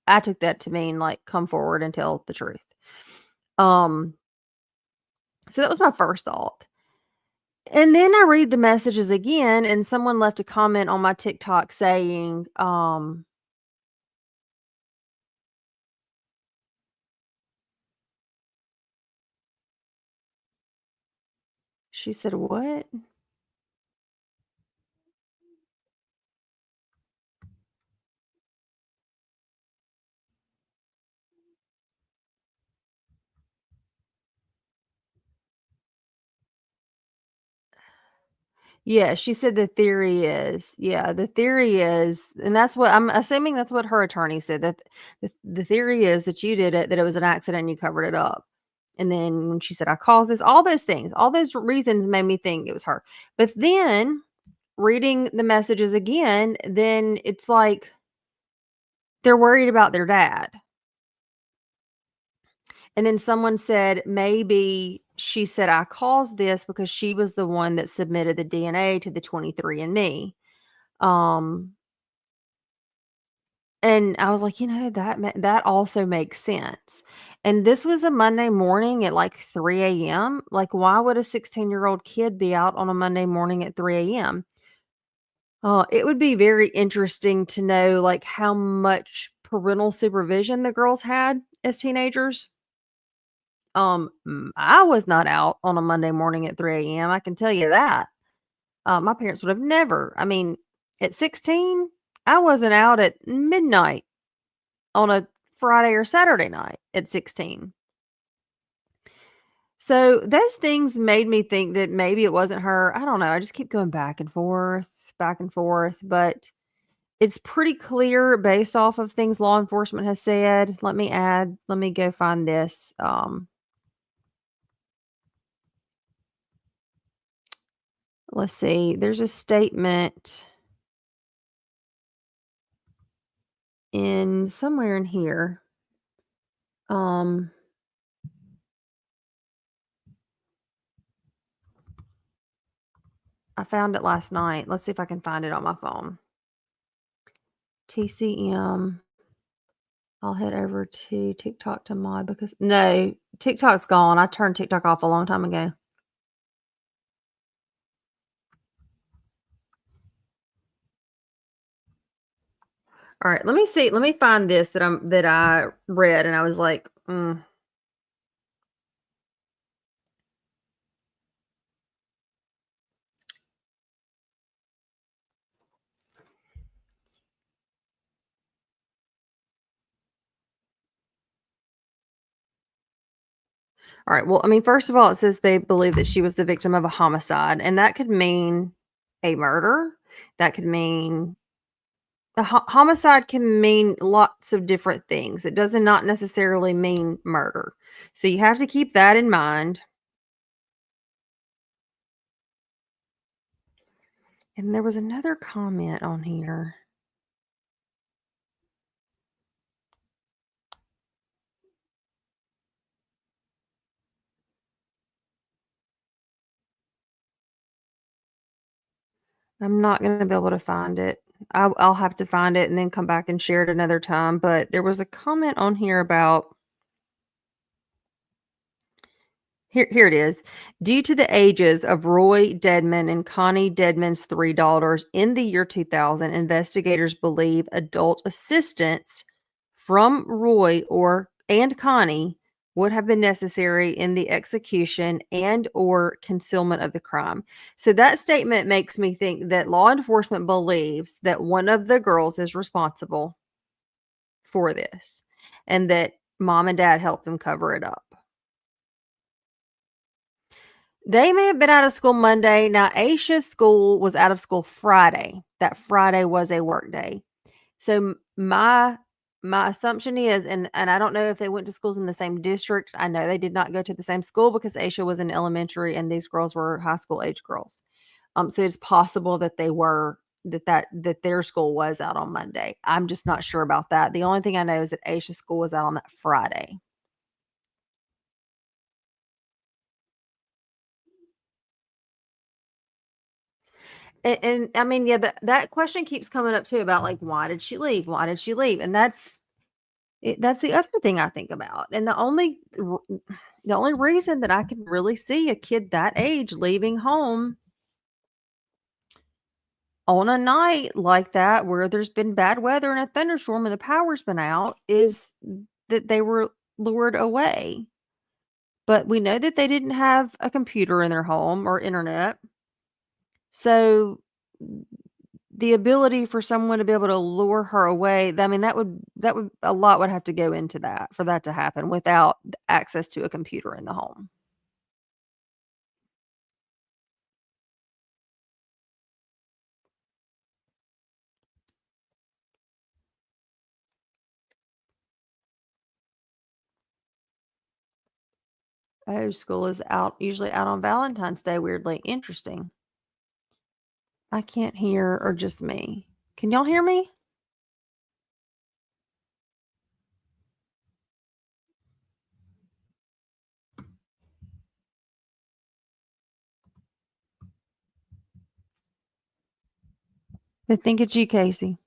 I took that to mean like come forward and tell the truth. Um so that was my first thought. And then I read the messages again, and someone left a comment on my TikTok saying, she said, "What?" Yeah, she said the theory is, and that's what I'm assuming that's what her attorney said, that the theory is that you did it, that it was an accident and you covered it up. And then when she said, I caused this, all those things, all those reasons made me think it was her. But then reading the messages again, then it's like they're worried about their dad. And then someone said, maybe she said, I caused this because she was the one that submitted the DNA to the 23andMe. Um, and I was like, that also makes sense. And this was a Monday morning at like 3 a.m. Like, why would a 16-year-old kid be out on a Monday morning at 3 a.m.? It would be very interesting to know like how much parental supervision the girls had as teenagers. I was not out on a Monday morning at 3 a.m. I can tell you that. My parents would have never. I mean, at 16, I wasn't out at midnight on a Friday or Saturday night at 16. So those things made me think that maybe it wasn't her. I don't know. I just keep going back and forth, but it's pretty clear based off of things law enforcement has said. Let me go find this. Let's see. There's a statement in somewhere in here. Um, I found it last night. Let's see if I can find it on my phone. TCM. I'll head over to TikTok to mod because no, TikTok's gone. I turned TikTok off a long time ago. All right, let me see. Let me find this that I read, and I was like, All right. Well, I mean, first of all, it says they believe that she was the victim of a homicide, and that could mean a murder. That could mean a homicide can mean lots of different things. It does not necessarily mean murder. So you have to keep that in mind. And there was another comment on here. I'm not going to be able to find it. I'll have to find it and then come back and share it another time. But there was a comment on here about here it is. Due to the ages of Roy Dedmon and Connie Dedmon's three daughters in the year 2000, investigators believe adult assistance from Roy and Connie would have been necessary in the execution and or concealment of the crime. So that statement makes me think that law enforcement believes that one of the girls is responsible for this and that mom and dad helped them cover it up. They may have been out of school Monday. Now, Aisha's school was out of school Friday. That Friday was a work day. So my assumption is, and I don't know if they went to schools in the same district. I know they did not go to the same school because Aisha was in elementary and these girls were high school age girls. So it's possible that they were that their school was out on Monday. I'm just not sure about that. The only thing I know is that Aisha's school was out on that Friday. And I mean, yeah, that question keeps coming up too about like, why did she leave? Why did she leave? And that's the other thing I think about. And the only reason that I can really see a kid that age leaving home on a night like that where there's been bad weather and a thunderstorm and the power's been out is that they were lured away. But we know that they didn't have a computer in their home or internet. So the ability for someone to be able to lure her away, I mean, that would a lot would have to go into that for that to happen without access to a computer in the home. Oh, school is out usually out on Valentine's Day, weirdly. Interesting. I can't hear or just me. Can y'all hear me? I think it's you, Casey.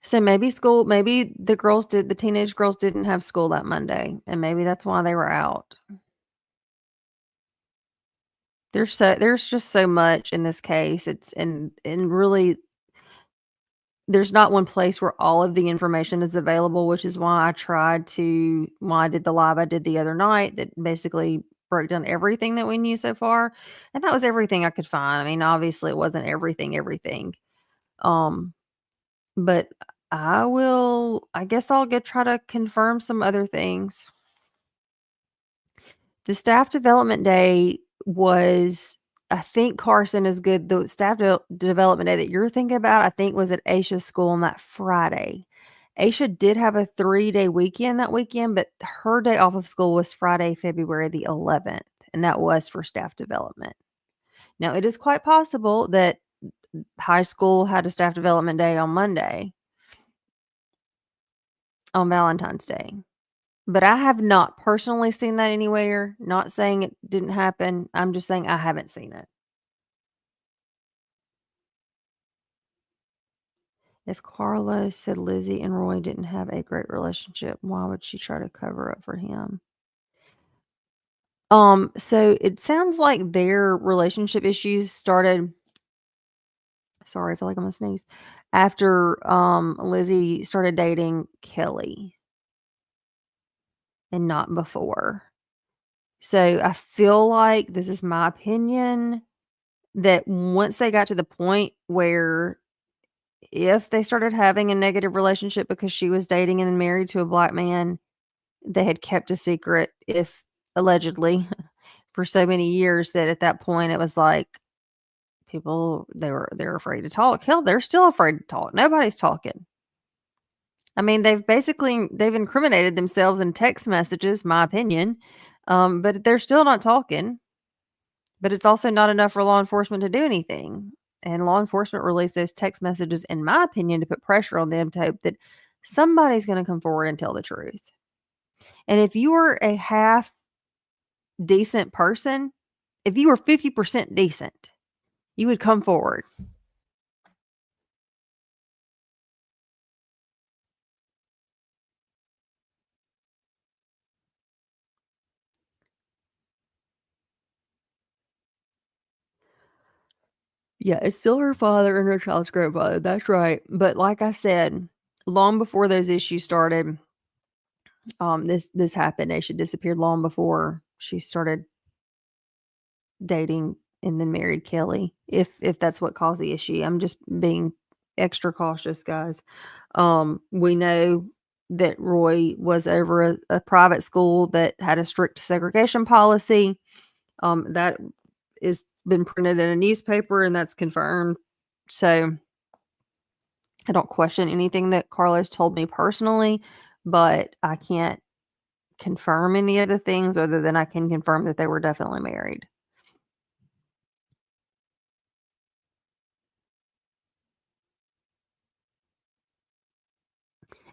So maybe the teenage girls didn't have school that Monday, and maybe that's why they were out. There's just so much in this case. It's and really there's not one place where all of the information is available, which is why I did the live I did the other night that basically broke down everything that we knew so far. And that was everything I could find. I mean, obviously it wasn't everything. Um, but I guess I'll go try to confirm some other things. The staff development day was I think Carson is good. The development day that you're thinking about, I think, was at Aisha's school on that Friday. Aisha did have a 3-day weekend that weekend, but her day off of school was Friday, February the 11th, and that was for staff development. Now, it is quite possible that high school had a staff development day on Monday, on Valentine's Day. But I have not personally seen that anywhere. Not saying it didn't happen. I'm just saying I haven't seen it. If Carlos said Lizzie and Roy didn't have a great relationship, why would she try to cover up for him? So it sounds like their relationship issues started. Sorry, I feel like I'm gonna sneeze. After Lizzie started dating Kelly and not before. So I feel like this is my opinion that once they got to the point where if they started having a negative relationship because she was dating and then married to a black man, they had kept a secret, if allegedly, for so many years that at that point it was like people they're afraid to talk. Hell, they're still afraid to talk. Nobody's talking. I mean, they've incriminated themselves in text messages, my opinion. But they're still not talking. But it's also not enough for law enforcement to do anything. And law enforcement released those text messages, in my opinion, to put pressure on them to hope that somebody's going to come forward and tell the truth. And if you were a half decent person, if you were 50% decent, you would come forward. Yeah, it's still her father and her child's grandfather. That's right. But like I said, long before those issues started, this happened. Aisha disappeared long before she started dating and then married Kelly. If that's what caused the issue, I'm just being extra cautious, guys. We know that Roy was over a private school that had a strict segregation policy. That is been printed in a newspaper, and that's confirmed. So I don't question anything that Carlos told me personally, but I can't confirm any of the things other than I can confirm that they were definitely married.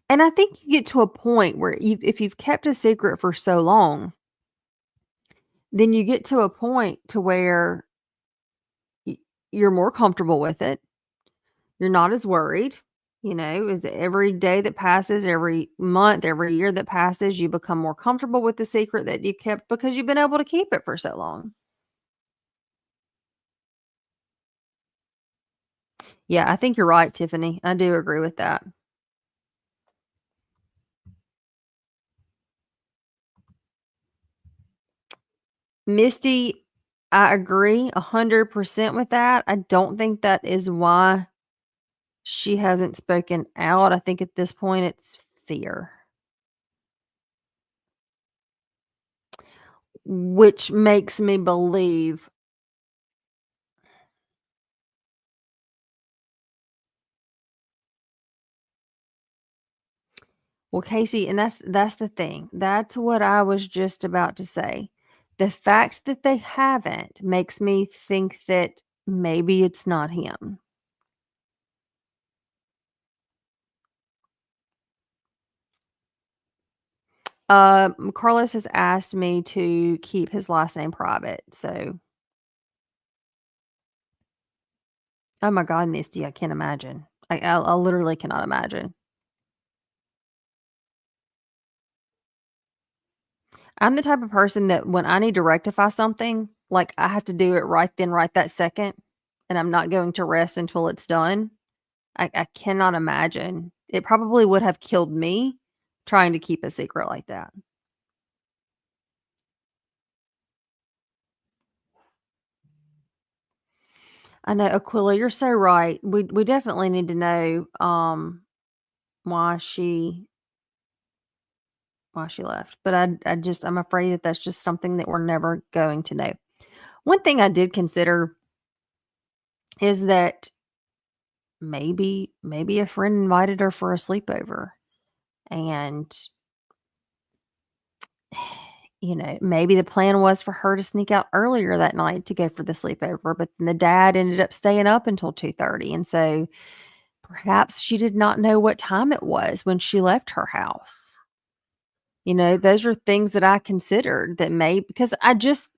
And I think you get to a point where if you've kept a secret for so long, then you get to a point to where y you're more comfortable with it. You're not as worried, as every day that passes, every month, every year that passes, you become more comfortable with the secret that you kept because you've been able to keep it for so long. Yeah, I think you're right, Tiffany. I do agree with that. Misty, I agree 100% with that. I don't think that is why she hasn't spoken out. I think at this point it's fear, which makes me believe. Well, Casey, and that's the thing. That's what I was just about to say. The fact that they haven't makes me think that maybe it's not him. Carlos has asked me to keep his last name private. So, oh my God, Misty, I can't imagine. I literally cannot imagine. I'm the type of person that when I need to rectify something, like I have to do it right then, right that second, and I'm not going to rest until it's done. I cannot imagine. It probably would have killed me trying to keep a secret like that. I know, Aquila, you're so right. We definitely need to know why she left. But I'm afraid that that's just something that we're never going to know. One thing I did consider is that maybe a friend invited her for a sleepover, and maybe the plan was for her to sneak out earlier that night to go for the sleepover, but then the dad ended up staying up until 2:30, and so perhaps she did not know what time it was when she left her house. Those are things that I considered that may because I just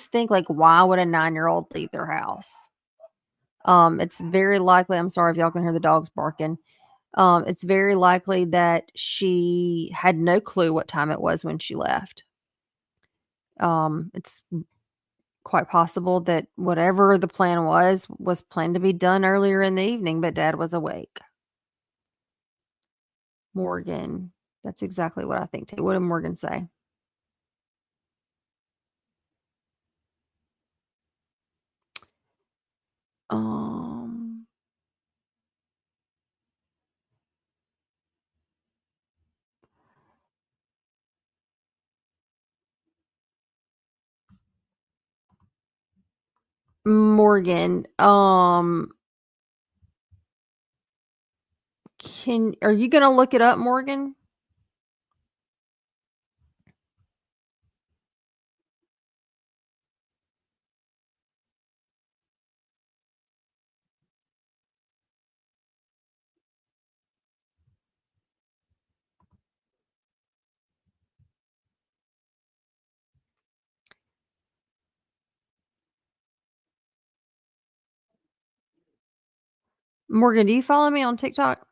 think, like, why would a 9-year-old leave their house? It's very likely, I'm sorry if y'all can hear the dogs barking. It's very likely that she had no clue what time it was when she left. It's quite possible that whatever the plan was planned to be done earlier in the evening, but dad was awake. Morgan. That's exactly what I think too. What did Morgan say? Um, Morgan, are you gonna look it up, Morgan? Morgan, do you follow me on TikTok?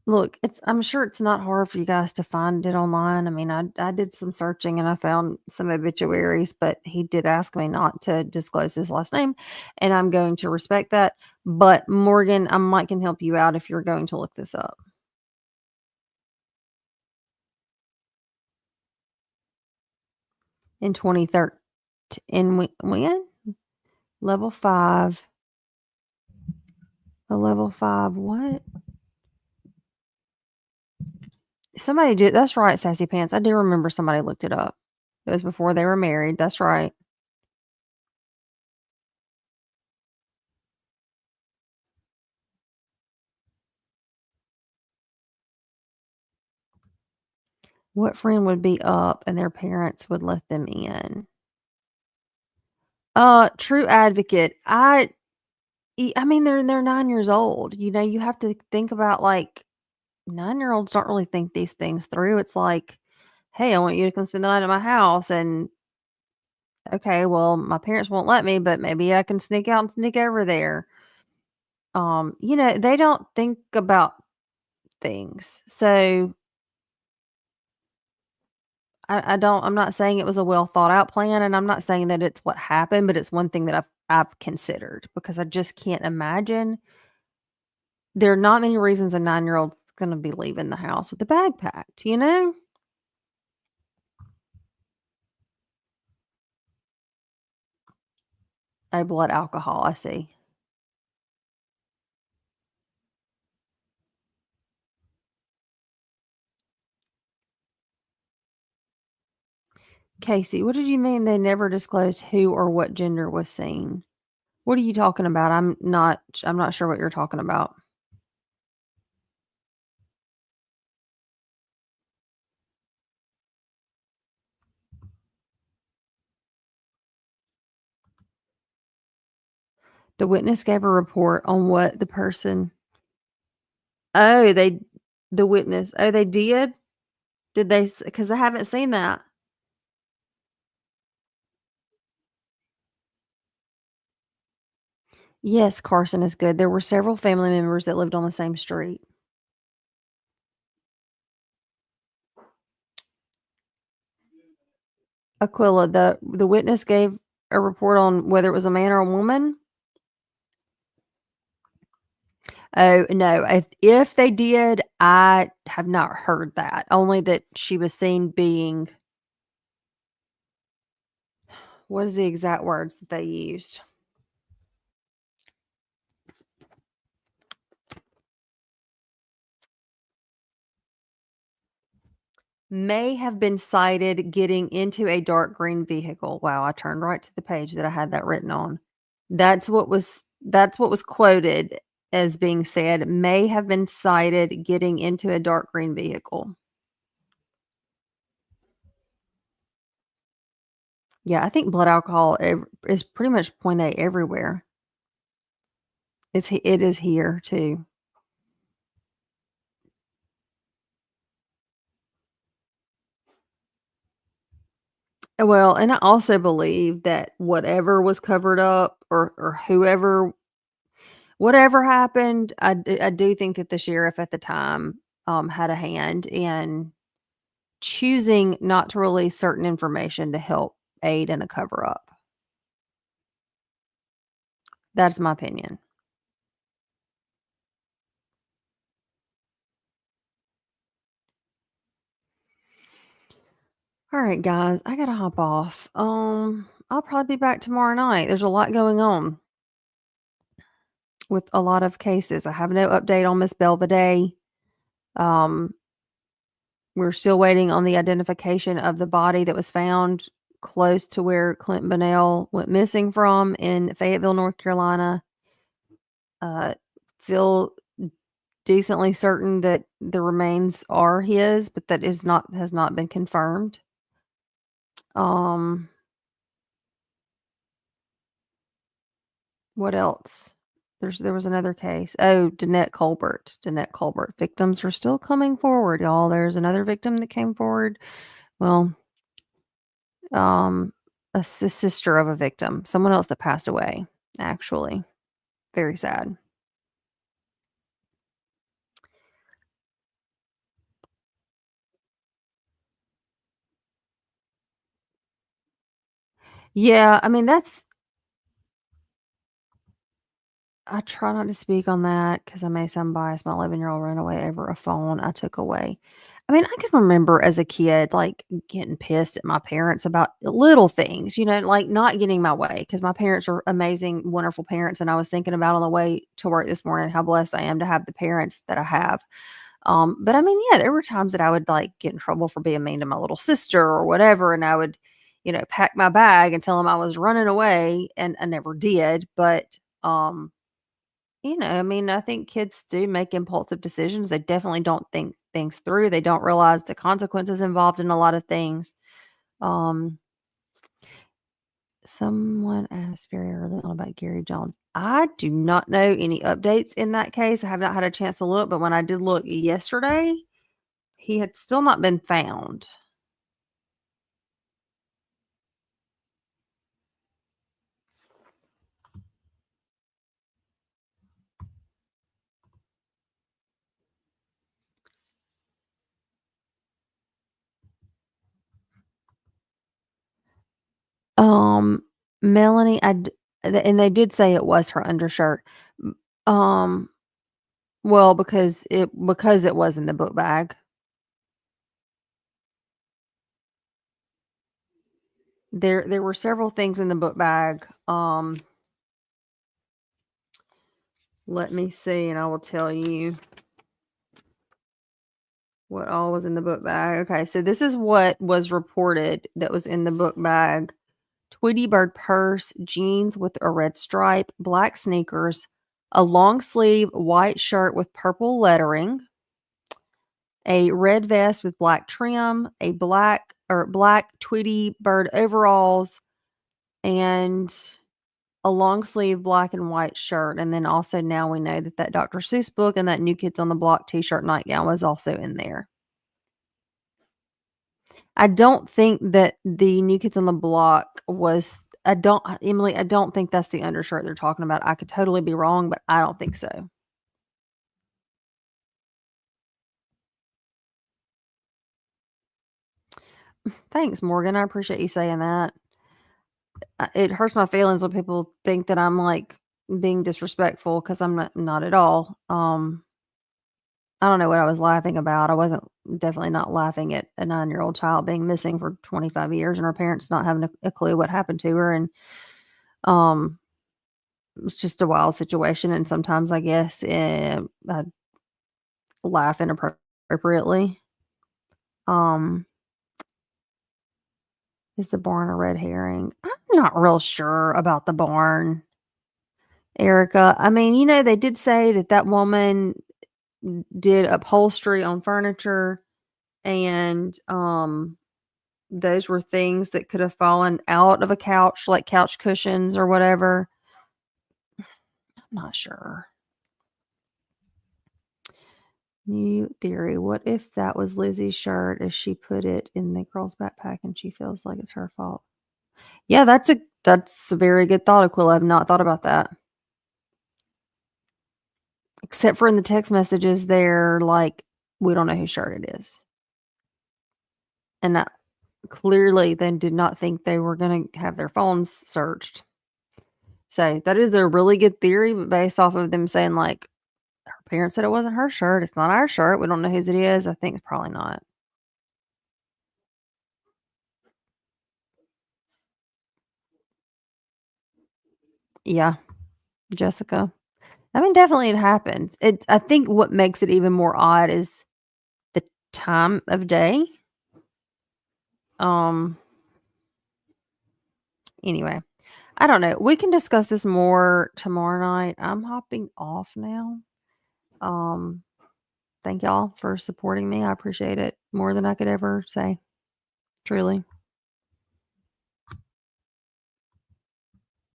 Look, I'm sure it's not hard for you guys to find it online. I mean, I did some searching and I found some obituaries, but he did ask me not to disclose his last name, and I'm going to respect that. But Morgan, I might can help you out if you're going to look this up. In 2013, when? Level 5. A level 5 what? Somebody did that's right, Sassy Pants. I do remember somebody looked it up. It was before they were married. That's right. What friend would be up and their parents would let them in? True advocate. I mean, they're 9 years old. You know, you have to think about, like, 9-year-olds don't really think these things through. It's like, "Hey, I want you to come spend the night at my house," and, "Okay, well, my parents won't let me, but maybe I can sneak out and sneak over there." You know, they don't think about things. So, I'm not saying it was a well thought out plan, and I'm not saying that it's what happened, but it's one thing that I've considered because I just can't imagine there are not many reasons a 9-year-old's gonna be leaving the house with a bag packed, you know? Oh, blood alcohol, I see. Casey, what did you mean they never disclosed who or what gender was seen? What are you talking about? I'm not sure what you're talking about. The witness gave a report on what the person. Oh, the witness. Oh, they did? Did they? Because I haven't seen that. Yes, Carson is good. There were several family members that lived on the same street. Aquila, the witness gave a report on whether it was a man or a woman. Oh, no. If they did, I have not heard that. Only that she was seen being, what is the exact words that they used? May have been sighted getting into a dark green vehicle. Wow, I turned right to the page that I had that written on. That's what was quoted as being said, may have been sighted getting into a dark green vehicle. Yeah, I think blood alcohol is pretty much point A everywhere. It is here too. Well, and I also believe that whatever was covered up or whoever whatever happened, I do think that the sheriff at the time, had a hand in choosing not to release certain information to help aid in a cover up. That's my opinion. All right, guys, I gotta hop off. I'll probably be back tomorrow night. There's a lot going on with a lot of cases. I have no update on Miss Belvedere. Um, we're still waiting on the identification of the body that was found close to where Clint Bonnell went missing from in Fayetteville, North Carolina. Feel decently certain that the remains are his, but that is not has not been confirmed. Um, what else? There was another case. Oh, Danette Colbert. Danette Colbert. Victims are still coming forward, y'all. There's another victim that came forward. Well, um, the sister of a victim, someone else that passed away, actually. Very sad. Yeah, I mean, I try not to speak on that because I may sound biased. My 11-year-old ran away over a phone I took away. I mean, I can remember as a kid, like, getting pissed at my parents about little things, like not getting my way because my parents are amazing, wonderful parents. And I was thinking about on the way to work this morning how blessed I am to have the parents that I have. But I mean, yeah, there were times that I would like get in trouble for being mean to my little sister or whatever, and I would, pack my bag and tell them I was running away, and I never did. But I mean, I think kids do make impulsive decisions. They definitely don't think things through. They don't realize the consequences involved in a lot of things. Um, Someone asked very early on about Gary Jones. I do not know any updates in that case. I have not had a chance to look, but when I did look yesterday, he had still not been found. Um, Melanie, and they did say it was her undershirt. M- Um, well, because it was in the book bag. There were several things in the book bag. Let me see, and I will tell you what all was in the book bag. Okay, so this is what was reported that was in the book bag. Tweety bird purse, jeans with a red stripe, black sneakers, a long sleeve white shirt with purple lettering, a red vest with black trim, a black Tweety bird overalls, and a long sleeve black and white shirt. And then also now we know that that Dr. Seuss book and that New Kids on the Block t-shirt nightgown was also in there. I don't think that the New Kids on the Block was Emily, I don't think that's the undershirt they're talking about. I could totally be wrong, but I don't think so. Thanks, Morgan. I appreciate you saying that. It hurts my feelings when people think that I'm like being disrespectful because I'm not at all. I don't know what I was laughing about. I wasn't definitely not laughing at a 9-year-old child being missing for 25 years and her parents not having a clue what happened to her. And um, it's just a wild situation. And sometimes I guess I laugh inappropriately. Um, is the barn a red herring? I'm not real sure about the barn, Erica. I mean, they did say that that woman did upholstery on furniture, and those were things that could have fallen out of a couch, like couch cushions or whatever. I'm not sure. New theory. What if that was Lizzie's shirt as she put it in the girl's backpack and she feels like it's her fault? Yeah, that's a very good thought, Aquila. I've not thought about that. Except for in the text messages, they're like, we don't know whose shirt it is. And that clearly they did not think they were going to have their phones searched. So that is a really good theory, but based off of them saying like her parents said it wasn't her shirt, it's not our shirt, we don't know whose it is. I think it's probably not. Yeah, Jessica. I mean, definitely it happens. I think what makes it even more odd is the time of day. Um anyway, I don't know. We can discuss this more tomorrow night. I'm hopping off now. Um Thank y'all for supporting me. I appreciate it more than I could ever say. Truly.